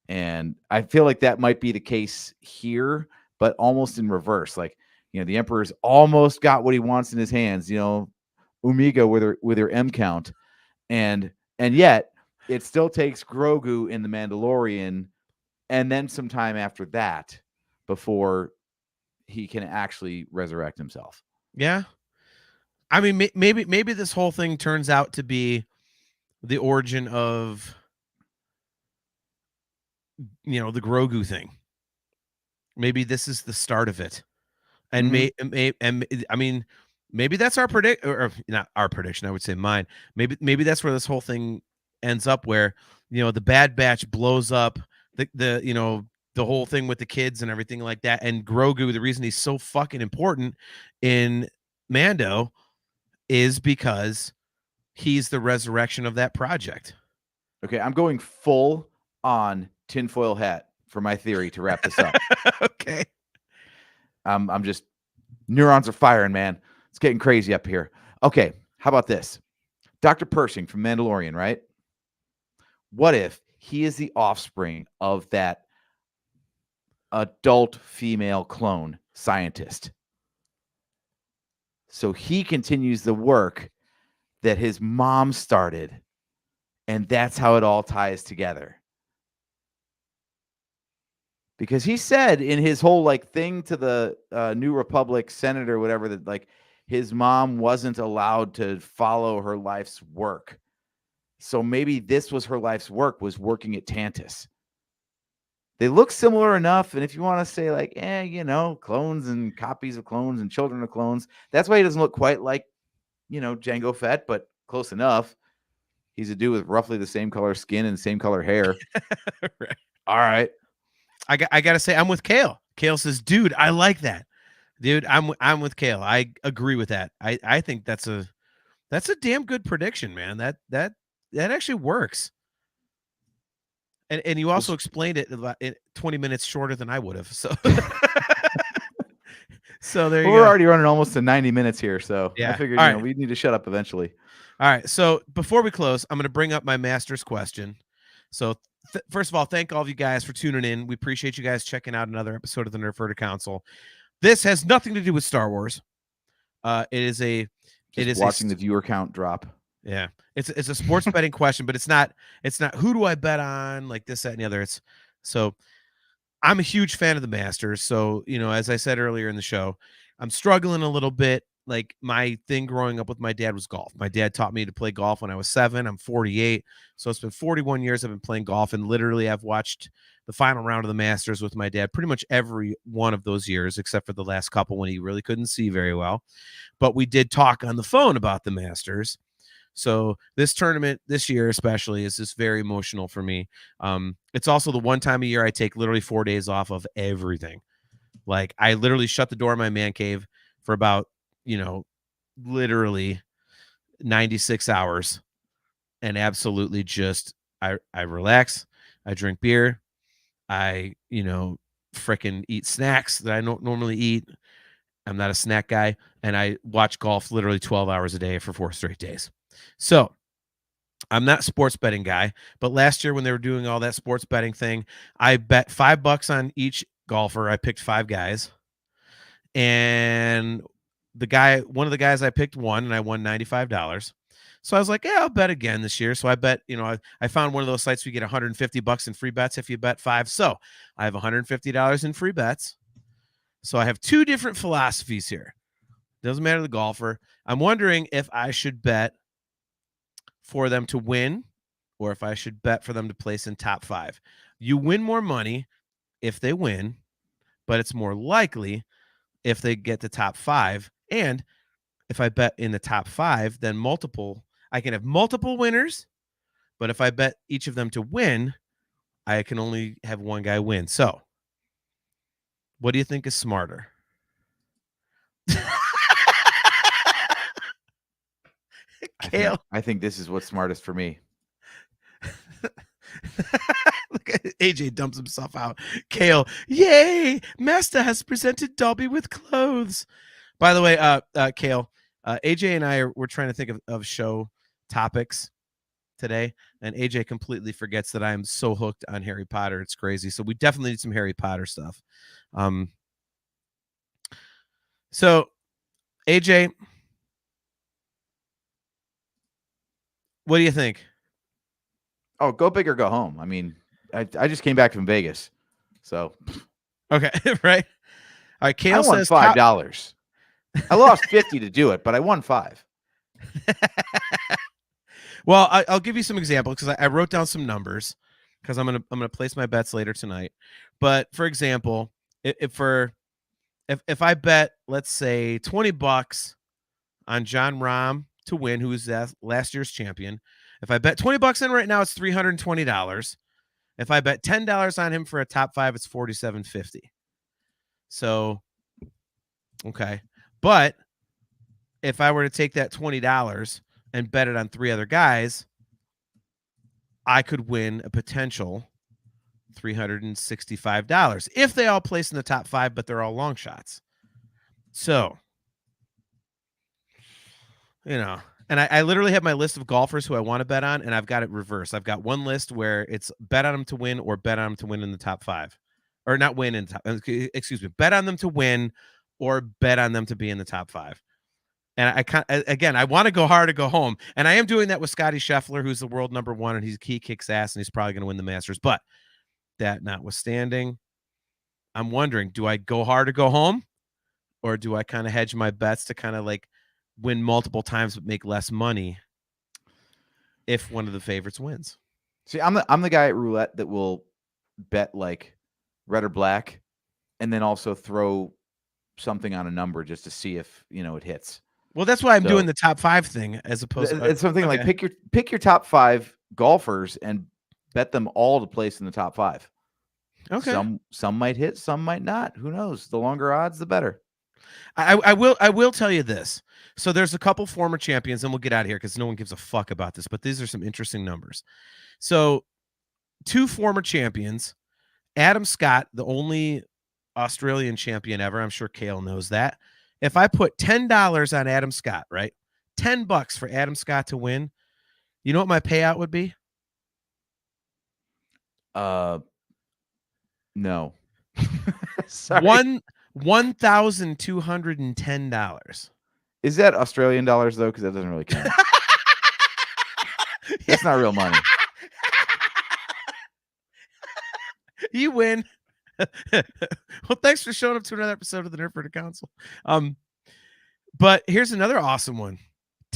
And I feel like that might be the case here, but almost in reverse. Like, the Emperor's almost got what he wants in his hands, Omeega with her M count. And yet it still takes Grogu in The Mandalorian and then some time after that before he can actually resurrect himself. Yeah. I mean, maybe this whole thing turns out to be the origin of, the Grogu thing. Maybe this is the start of it. And maybe that's our or not our prediction. I would say mine. Maybe that's where this whole thing ends up, where, the Bad Batch blows up the whole thing with the kids and everything like that. And Grogu, the reason he's so fucking important in Mando is because he's the resurrection of that project. Okay, I'm going full on tinfoil hat for my theory to wrap this up. Okay. I'm just, neurons are firing, man. It's getting crazy up here. Okay, how about this? Dr. Pershing from Mandalorian, right? What if he is the offspring of that adult female clone scientist? So he continues the work that his mom started, and that's how it all ties together. Because he said in his whole thing to the New Republic senator, whatever, that his mom wasn't allowed to follow her life's work. So maybe this was her life's work, was working at Tantus. They look similar enough. And if you want to say clones and copies of clones and children of clones, that's why he doesn't look quite like, Jango Fett, but close enough. He's a dude with roughly the same color skin and same color hair. Right. All right. I got to say, I'm with Kale. Kale says, dude, I like that. Dude, I'm with Kale. I agree with that. I think that's a damn good prediction, man. That that actually works. And you also explained it in 20 minutes shorter than I would have. So so there you We're go. already running almost to 90 minutes here, so Yeah. I figured All you know right. we need to shut up eventually. All right. So before we close, I'm going to bring up my master's question. So first of all, thank all of you guys for tuning in. We appreciate you guys checking out another episode of the Nerf Herder Council. This has nothing to do with Star Wars. It is watching the viewer count drop. Yeah, it's a sports betting question, but it's not who do I bet on, like this, that, and the other. It's so I'm a huge fan of the Masters. So, you know, as I said earlier in the show, I'm struggling a little bit. Like my thing growing up with my dad was golf. My dad taught me to play golf when I was 7. I'm 48. So it's been 41 years I've been playing golf. And literally I've watched the final round of the Masters with my dad pretty much every one of those years, except for the last couple when he really couldn't see very well. But we did talk on the phone about the Masters. So this tournament this year especially is just very emotional for me. It's also the one time a year I take literally 4 days off of everything. Like I literally shut the door of my man cave for about, you know, literally 96 hours and absolutely just I relax, I drink beer, I, you know, freaking eat snacks that I don't normally eat. I'm not a snack guy, and I watch golf literally 12 hours a day for 4 straight days. So I'm not a sports betting guy, but last year when they were doing all that sports betting thing, I bet $5 on each golfer. I picked 5 guys, and one of the guys I picked won, and I won $95. So I was like, yeah, I'll bet again this year. So I bet, you know, I found one of those sites where you get $150 in free bets if you bet 5. So I have $150 in free bets. So I have 2 different philosophies here. Doesn't matter the golfer. I'm wondering if I should bet for them to win or if I should bet for them to place in top 5. You win more money if they win, but it's more likely if they get to top 5. And if I bet in the top 5, then I can have multiple winners, but if I bet each of them to win, I can only have one guy win. So what do you think is smarter? Kale. I think this is what's smartest for me. Look at AJ dumps himself out. Kale, yay! Master has presented Dobby with clothes. By the way, Kale, AJ and I we're trying to think of show topics today, and AJ completely forgets that I'm so hooked on Harry Potter. It's crazy. So we definitely need some Harry Potter stuff. So AJ, what do you think? Oh, go big or go home. I mean, I just came back from Vegas, so okay, right. All right, Kale I won says $5. I lost 50 to do it, but I won 5. Well, I'll give you some examples because I wrote down some numbers because I'm gonna place my bets later tonight. But for example, if I bet, let's say $20 on John Rahm to win, who is last year's champion. If I bet $20 in right now, it's $320. If I bet $10 on him for a top 5, it's $47.50. So, okay. But if I were to take that $20 and bet it on 3 other guys, I could win a potential $365 if they all place in the top 5, but they're all long shots. So, you know, and I literally have my list of golfers who I want to bet on, and I've got it reversed. I've got one list where it's bet on them to win or bet on them to win in the top 5. Or not win in top, excuse me, bet on them to win or bet on them to be in the top 5. And I want to go hard to go home. And I am doing that with Scotty Scheffler, who's the world number 1, and he kicks ass, and he's probably going to win the Masters. But that notwithstanding, I'm wondering, do I go hard to go home? Or do I kind of hedge my bets to kind of like win multiple times but make less money if one of the favorites wins? See, I'm the guy at roulette that will bet like red or black and then also throw something on a number just to see if, you know, it hits. Well, that's why I'm doing the top 5 thing as opposed to it's something like pick your top 5 golfers and bet them all to place in the top 5. Okay. Some might hit, some might not. Who knows? The longer odds, the better. I will tell you this. So there's a couple former champions, and we'll get out of here because no one gives a fuck about this, but these are some interesting numbers. So 2 former champions, Adam Scott, the only Australian champion ever. I'm sure Kale knows that. If I put $10 on Adam Scott, right? $10 for Adam Scott to win, you know what my payout would be? No. Sorry. $1,210. Is that Australian dollars though? Because that doesn't really count. That's not real money. You win. Well, thanks for showing up to another episode of the Nerf Herder Council. But here's another awesome one.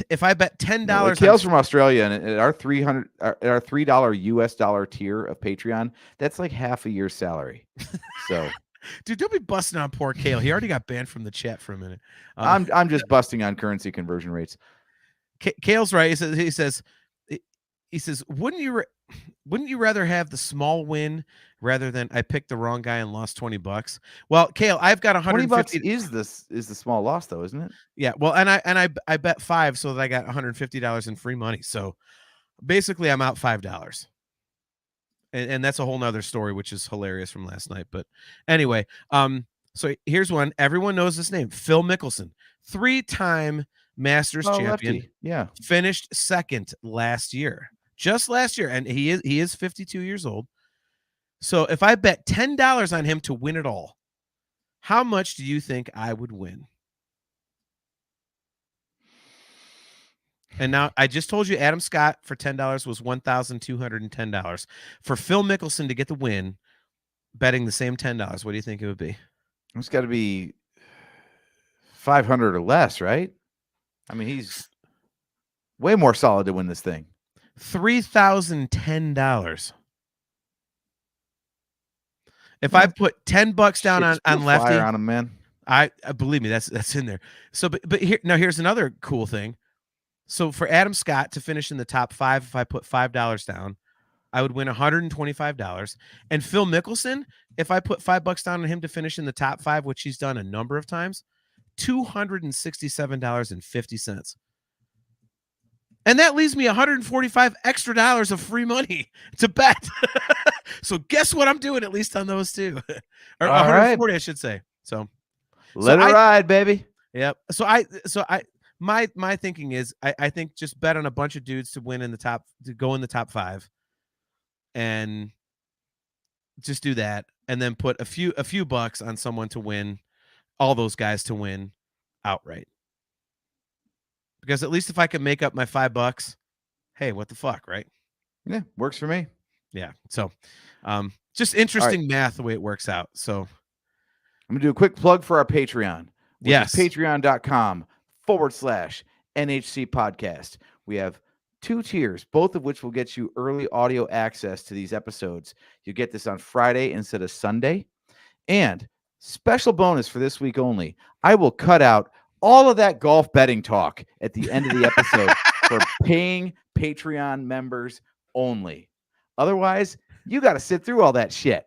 If I bet $10, Kale's from Australia, and at our $3 US dollar tier of Patreon, that's like half a year's salary. So, dude, don't be busting on poor Kale. He already got banned from the chat for a minute. I'm just busting on currency conversion rates. Kale's right. He says, wouldn't you rather have the small win rather than I picked the wrong guy and lost $20? Well, Kale, I've got $150. $20 is the small loss though, isn't it? Yeah. Well, and I bet 5 so that I got $150 in free money. So basically I'm out $5. And that's a whole nother story, which is hilarious from last night. But anyway, so here's one. Everyone knows this name, Phil Mickelson, 3-time Masters champion. Lefty. Yeah. Finished second just last year. And he is 52 years old. So if I bet $10 on him to win it all, how much do you think I would win? And now I just told you Adam Scott for $10 was $1,210. For Phil Mickelson to get the win, betting the same $10, what do you think it would be? It's got to be 500 or less, right? I mean, he's way more solid to win this thing. $3,010. If I put $10 down on Lefty, flyer on him, man. I believe me, that's in there. So, but here's another cool thing. So for Adam Scott to finish in the top 5, if I put $5 down, I would win $125. And Phil Mickelson, if I put $5 down on him to finish in the top 5, which he's done a number of times, $267.50. And that leaves me $145 extra of free money to bet. So guess what I'm doing, at least on those two. Or 140, right. I should say. So let it ride, baby. Yep. My thinking is I think just bet on a bunch of dudes to win to go in the top 5, and just do that, and then put a few bucks on someone to win, all those guys to win outright. Because at least if I can make up my $5, hey, what the fuck, right? Yeah, works for me. Yeah. So just interesting math the way it works out. So I'm gonna do a quick plug for our Patreon. Yes. Patreon.com/NHC podcast. We have 2 tiers, both of which will get you early audio access to these episodes. You get this on Friday instead of Sunday. And special bonus for this week only, I will cut out all of that golf betting talk at the end of the episode for paying Patreon members only. Otherwise, you got to sit through all that shit.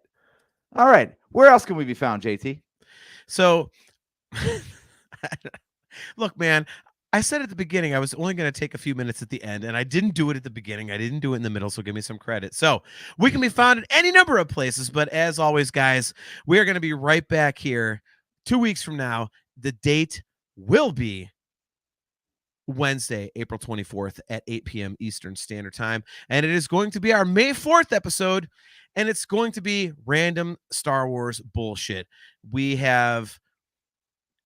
All right. Where else can we be found, JT? So look, man, I said at the beginning I was only going to take a few minutes at the end, and I didn't do it at the beginning. I didn't do it in the middle, so give me some credit. So we can be found in any number of places, but as always, guys, we are going to be right back here 2 weeks from now. The date will be Wednesday, April 24th at 8 p.m. Eastern Standard Time, and it is going to be our May 4th episode, and it's going to be random Star Wars bullshit. We have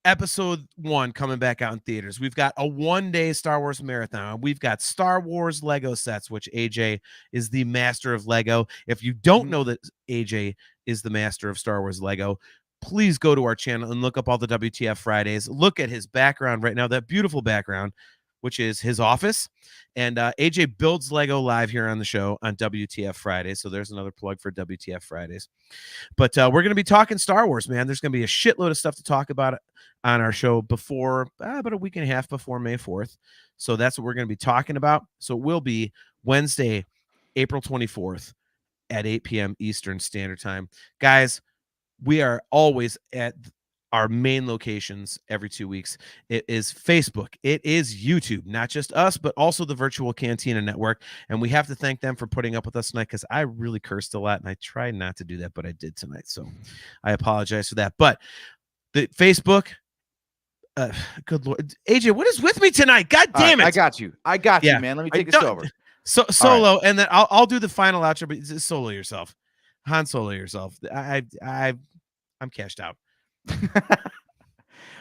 Episode 1 coming back out in theaters. We've got a 1-day Star Wars marathon. We've got Star Wars Lego sets, which AJ is the master of Lego. If you don't know that AJ is the master of Star Wars Lego, please go to our channel and look up all the WTF Fridays. Look at his background right now, that beautiful background, which is his office. And AJ builds Lego live here on the show on WTF Fridays. So there's another plug for WTF Fridays. But we're going to be talking Star Wars, man. There's going to be a shitload of stuff to talk about on our show before about a week and a half before May 4th. So that's what we're going to be talking about. So it will be Wednesday, April 24th at 8 p.m. Eastern Standard Time. Guys, we are always at our main locations every 2 weeks. It is Facebook. It is YouTube, not just us, but also the Virtual Cantina Network. And we have to thank them for putting up with us tonight, because I really cursed a lot and I tried not to do that, but I did tonight. So I apologize for that. But the Facebook, good Lord, AJ, what is with me tonight? God damn it. I got you, man. Let me take this over. So solo, and then I'll do the final outro, but just solo yourself. Han Solo yourself. I'm cashed out.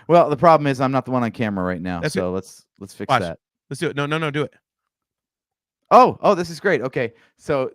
Well, the problem is I'm not the one on camera right now. That's so let's fix Watch. that. Let's do it. No, do it. Oh, this is great. Okay. So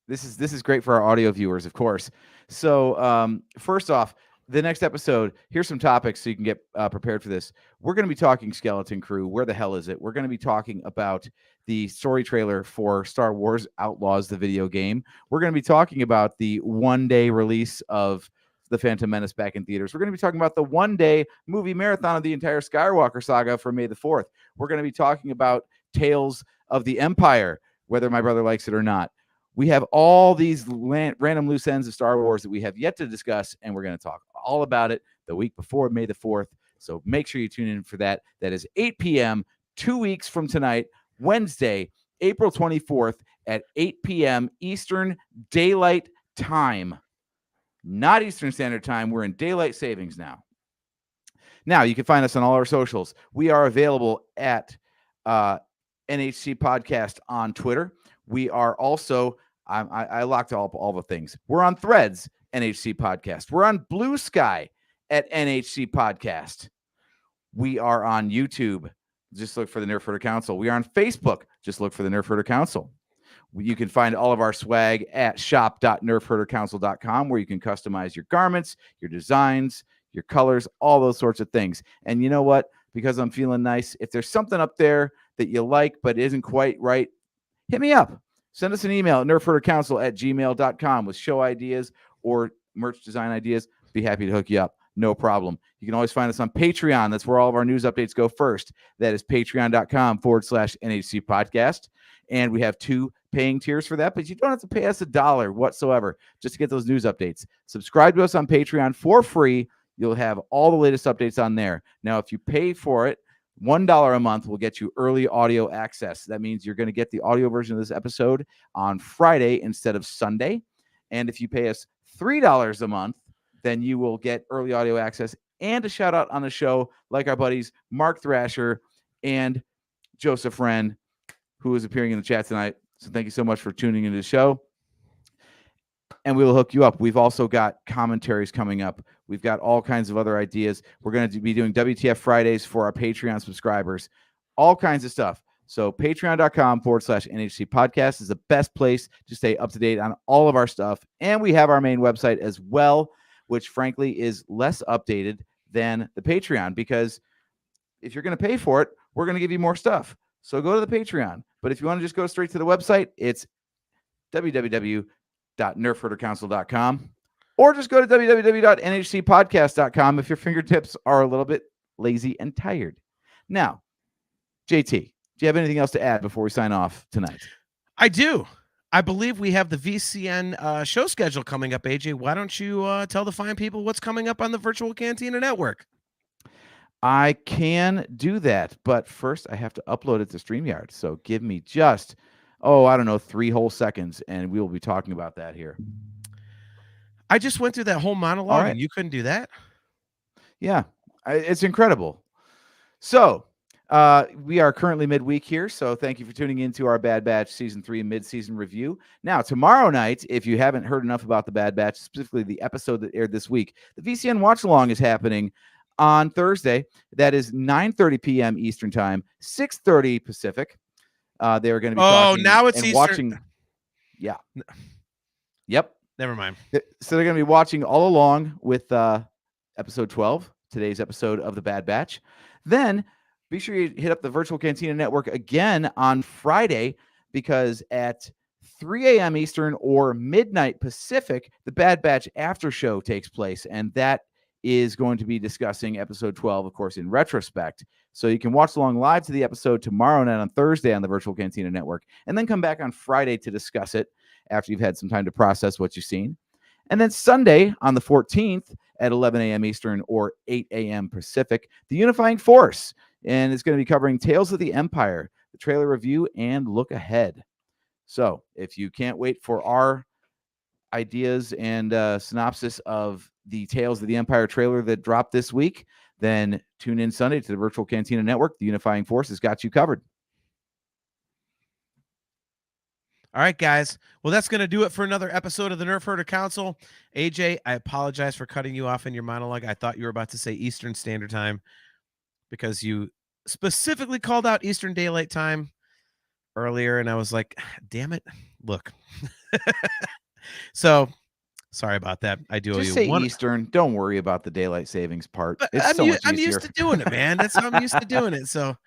this is great for our audio viewers, of course. So first off, the next episode, here's some topics so you can get prepared for this. We're going to be talking Skeleton Crew. Where the hell is it? We're going to be talking about the story trailer for Star Wars Outlaws, the video game. We're going to be talking about the one-day release of The Phantom Menace back in theaters. We're going to be talking about the one-day movie marathon of the entire Skywalker saga for May the 4th. We're going to be talking about Tales of the Empire, whether my brother likes it or not. We have all these random loose ends of Star Wars that we have yet to discuss, and we're going to talk all about it the week before May the 4th. So make sure you tune in for that. That is 8 p.m., 2 weeks from tonight, Wednesday, April 24th at 8 p.m. Eastern Daylight Time. Not Eastern Standard Time. We're in daylight savings now. Now, you can find us on all our socials. We are available at NHC Podcast on Twitter. We are also, I locked all the things. We're on Threads, NHC Podcast. We're on Blue Sky at NHC Podcast. We are on YouTube. Just look for the Nerf Herder Council. We are on Facebook. Just look for the Nerf Herder Council. You can find all of our swag at shop.nerfherdercouncil.com, where you can customize your garments, your designs, your colors, all those sorts of things. And you know what? Because I'm feeling nice, if there's something up there that you like but isn't quite right, hit me up. Send us an email at nerfherdercouncil@gmail.com with show ideas or merch design ideas. Be happy to hook you up. No problem. You can always find us on Patreon. That's where all of our news updates go first. That is patreon.com/NHC podcast. And we have 2 paying tiers for that, but you don't have to pay us $1 whatsoever just to get those news updates. Subscribe to us on Patreon for free. You'll have all the latest updates on there. Now, if you pay for it, $1 a month will get you early audio access. That means you're going to get the audio version of this episode on Friday instead of Sunday. And if you pay us $3 a month, then you will get early audio access and a shout out on the show, like our buddies Mark Thrasher and Joseph Wren, who is appearing in the chat tonight. So thank you so much for tuning into the show. And we will hook you up. We've also got commentaries coming up. We've got all kinds of other ideas. We're going to be doing WTF Fridays for our Patreon subscribers, all kinds of stuff. So patreon.com/NHC podcast is the best place to stay up to date on all of our stuff. And we have our main website as well, which frankly is less updated than the Patreon, because if you're going to pay for it, we're going to give you more stuff. So go to the Patreon. But if you want to just go straight to the website, it's www.nerfherdercouncil.com, or just go to www.nhcpodcast.com if your fingertips are a little bit lazy and tired. Now, JT, do you have anything else to add before we sign off tonight? I do. I believe we have the VCN show schedule coming up, AJ. Why don't you tell the fine people what's coming up on the Virtual Cantina Network? I can do that, but first I have to upload it to StreamYard. So give me just, 3 whole seconds, and we will be talking about that here. I just went through that whole monologue, and you couldn't do that? Yeah, it's incredible. So we are currently midweek here, so thank you for tuning in to our Bad Batch Season 3 mid-season review. Now, tomorrow night, if you haven't heard enough about the Bad Batch, specifically the episode that aired this week, the VCN Watch-Along is happening on Thursday. That is 9:30 p.m. Eastern Time, 6:30 Pacific. They're going to be talking now it's and Eastern. Watching. Yeah. Yep. Never mind. So they're going to be watching all along with episode 12, today's episode of the Bad Batch. Then be sure you hit up the Virtual Cantina Network again on Friday, because at 3 a.m. Eastern or midnight Pacific, the Bad Batch after show takes place, and that is going to be discussing episode 12, of course, in retrospect. So you can watch along live to the episode tomorrow night on Thursday on the Virtual Cantina Network, and then come back on Friday to discuss it after you've had some time to process what you've seen. And then Sunday on the 14th at 11 a.m. Eastern or 8 a.m. Pacific. The Unifying Force, and it's going to be covering Tales of the Empire, the trailer review, and look ahead. So if you can't wait for our ideas and synopsis of the Tales of the Empire trailer that dropped this week, then tune in Sunday to the Virtual Cantina Network. The Unifying Force has got you covered. All right, guys. Well, that's going to do it for another episode of the Nerf Herder Council. AJ, I apologize for cutting you off in your monologue. I thought you were about to say Eastern Standard Time because you specifically called out Eastern Daylight Time earlier, and I was like, damn it. Look. So, sorry about that. I do owe Just you say one. Eastern. Don't worry about the daylight savings part. But It's I'm, so much I'm easier. used to doing it, man. That's how I'm used to doing it. So,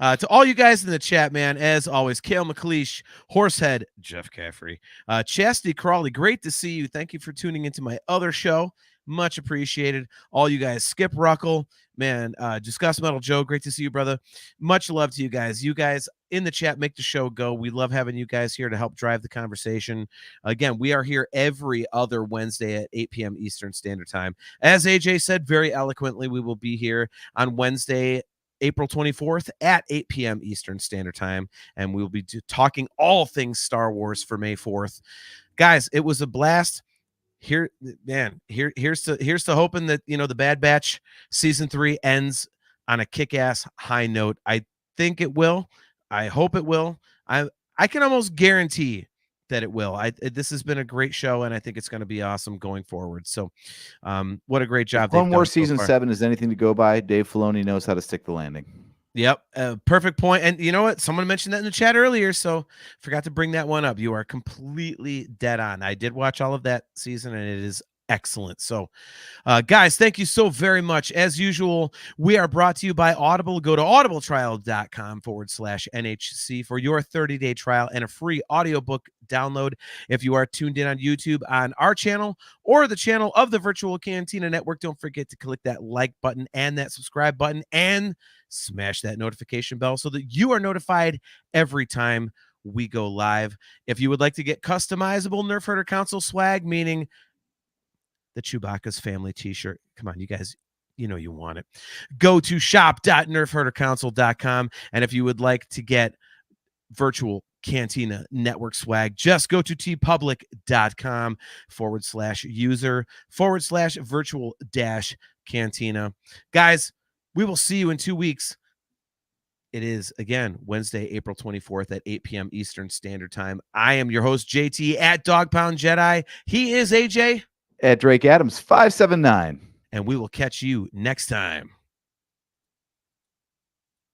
to all you guys in the chat, man, as always, Kale McLeish, Horsehead, Jeff Caffrey, Chastity Crawley, great to see you. Thank you for tuning into my other show. Much appreciated. All you guys, Skip Ruckle, man, Discuss Metal Joe, great to see you, brother. Much love to you guys. You guys in the chat make the show go. We love having you guys here to help drive the conversation. Again, we are here every other Wednesday at 8 p.m. Eastern Standard Time. As AJ said very eloquently, we will be here on Wednesday, April 24th at 8 p.m. Eastern Standard Time, and we'll be talking all things Star Wars for May 4th. Guys, it was a blast. Here's to hoping that, you know, the Bad Batch season 3 ends on a kick-ass high note. I think it will. I hope it will. I can almost guarantee that it will. This has been a great show, and I think it's going to be awesome going forward. So, what a great job! Clone Wars season 7 is anything to go by. Dave Filoni knows how to stick the landing. Yep, perfect point. And you know what? Someone mentioned that in the chat earlier, so forgot to bring that one up. You are completely dead on. I did watch all of that season, and it is excellent. So, guys, thank you so very much. As usual, we are brought to you by Audible. Go to audibletrial.com/NHC for your 30-day trial and a free audiobook download. If you are tuned in on YouTube on our channel or the channel of the Virtual Cantina Network, don't forget to click that like button and that subscribe button and smash that notification bell so that you are notified every time we go live. If you would like to get customizable Nerf Herder Council swag, meaning the Chewbacca's family t-shirt, come on, you guys, you know you want it. Go to shop.nerfherdercouncil.com. And if you would like to get Virtual Cantina Network swag, just go to tpublic.com/user/virtual-cantina. Guys, we will see you in 2 weeks. It is, again, Wednesday, April 24th at 8 p.m. Eastern Standard Time. I am your host, JT, at Dog Pound Jedi. He is AJ. At Drake Adams 579. And we will catch you next time.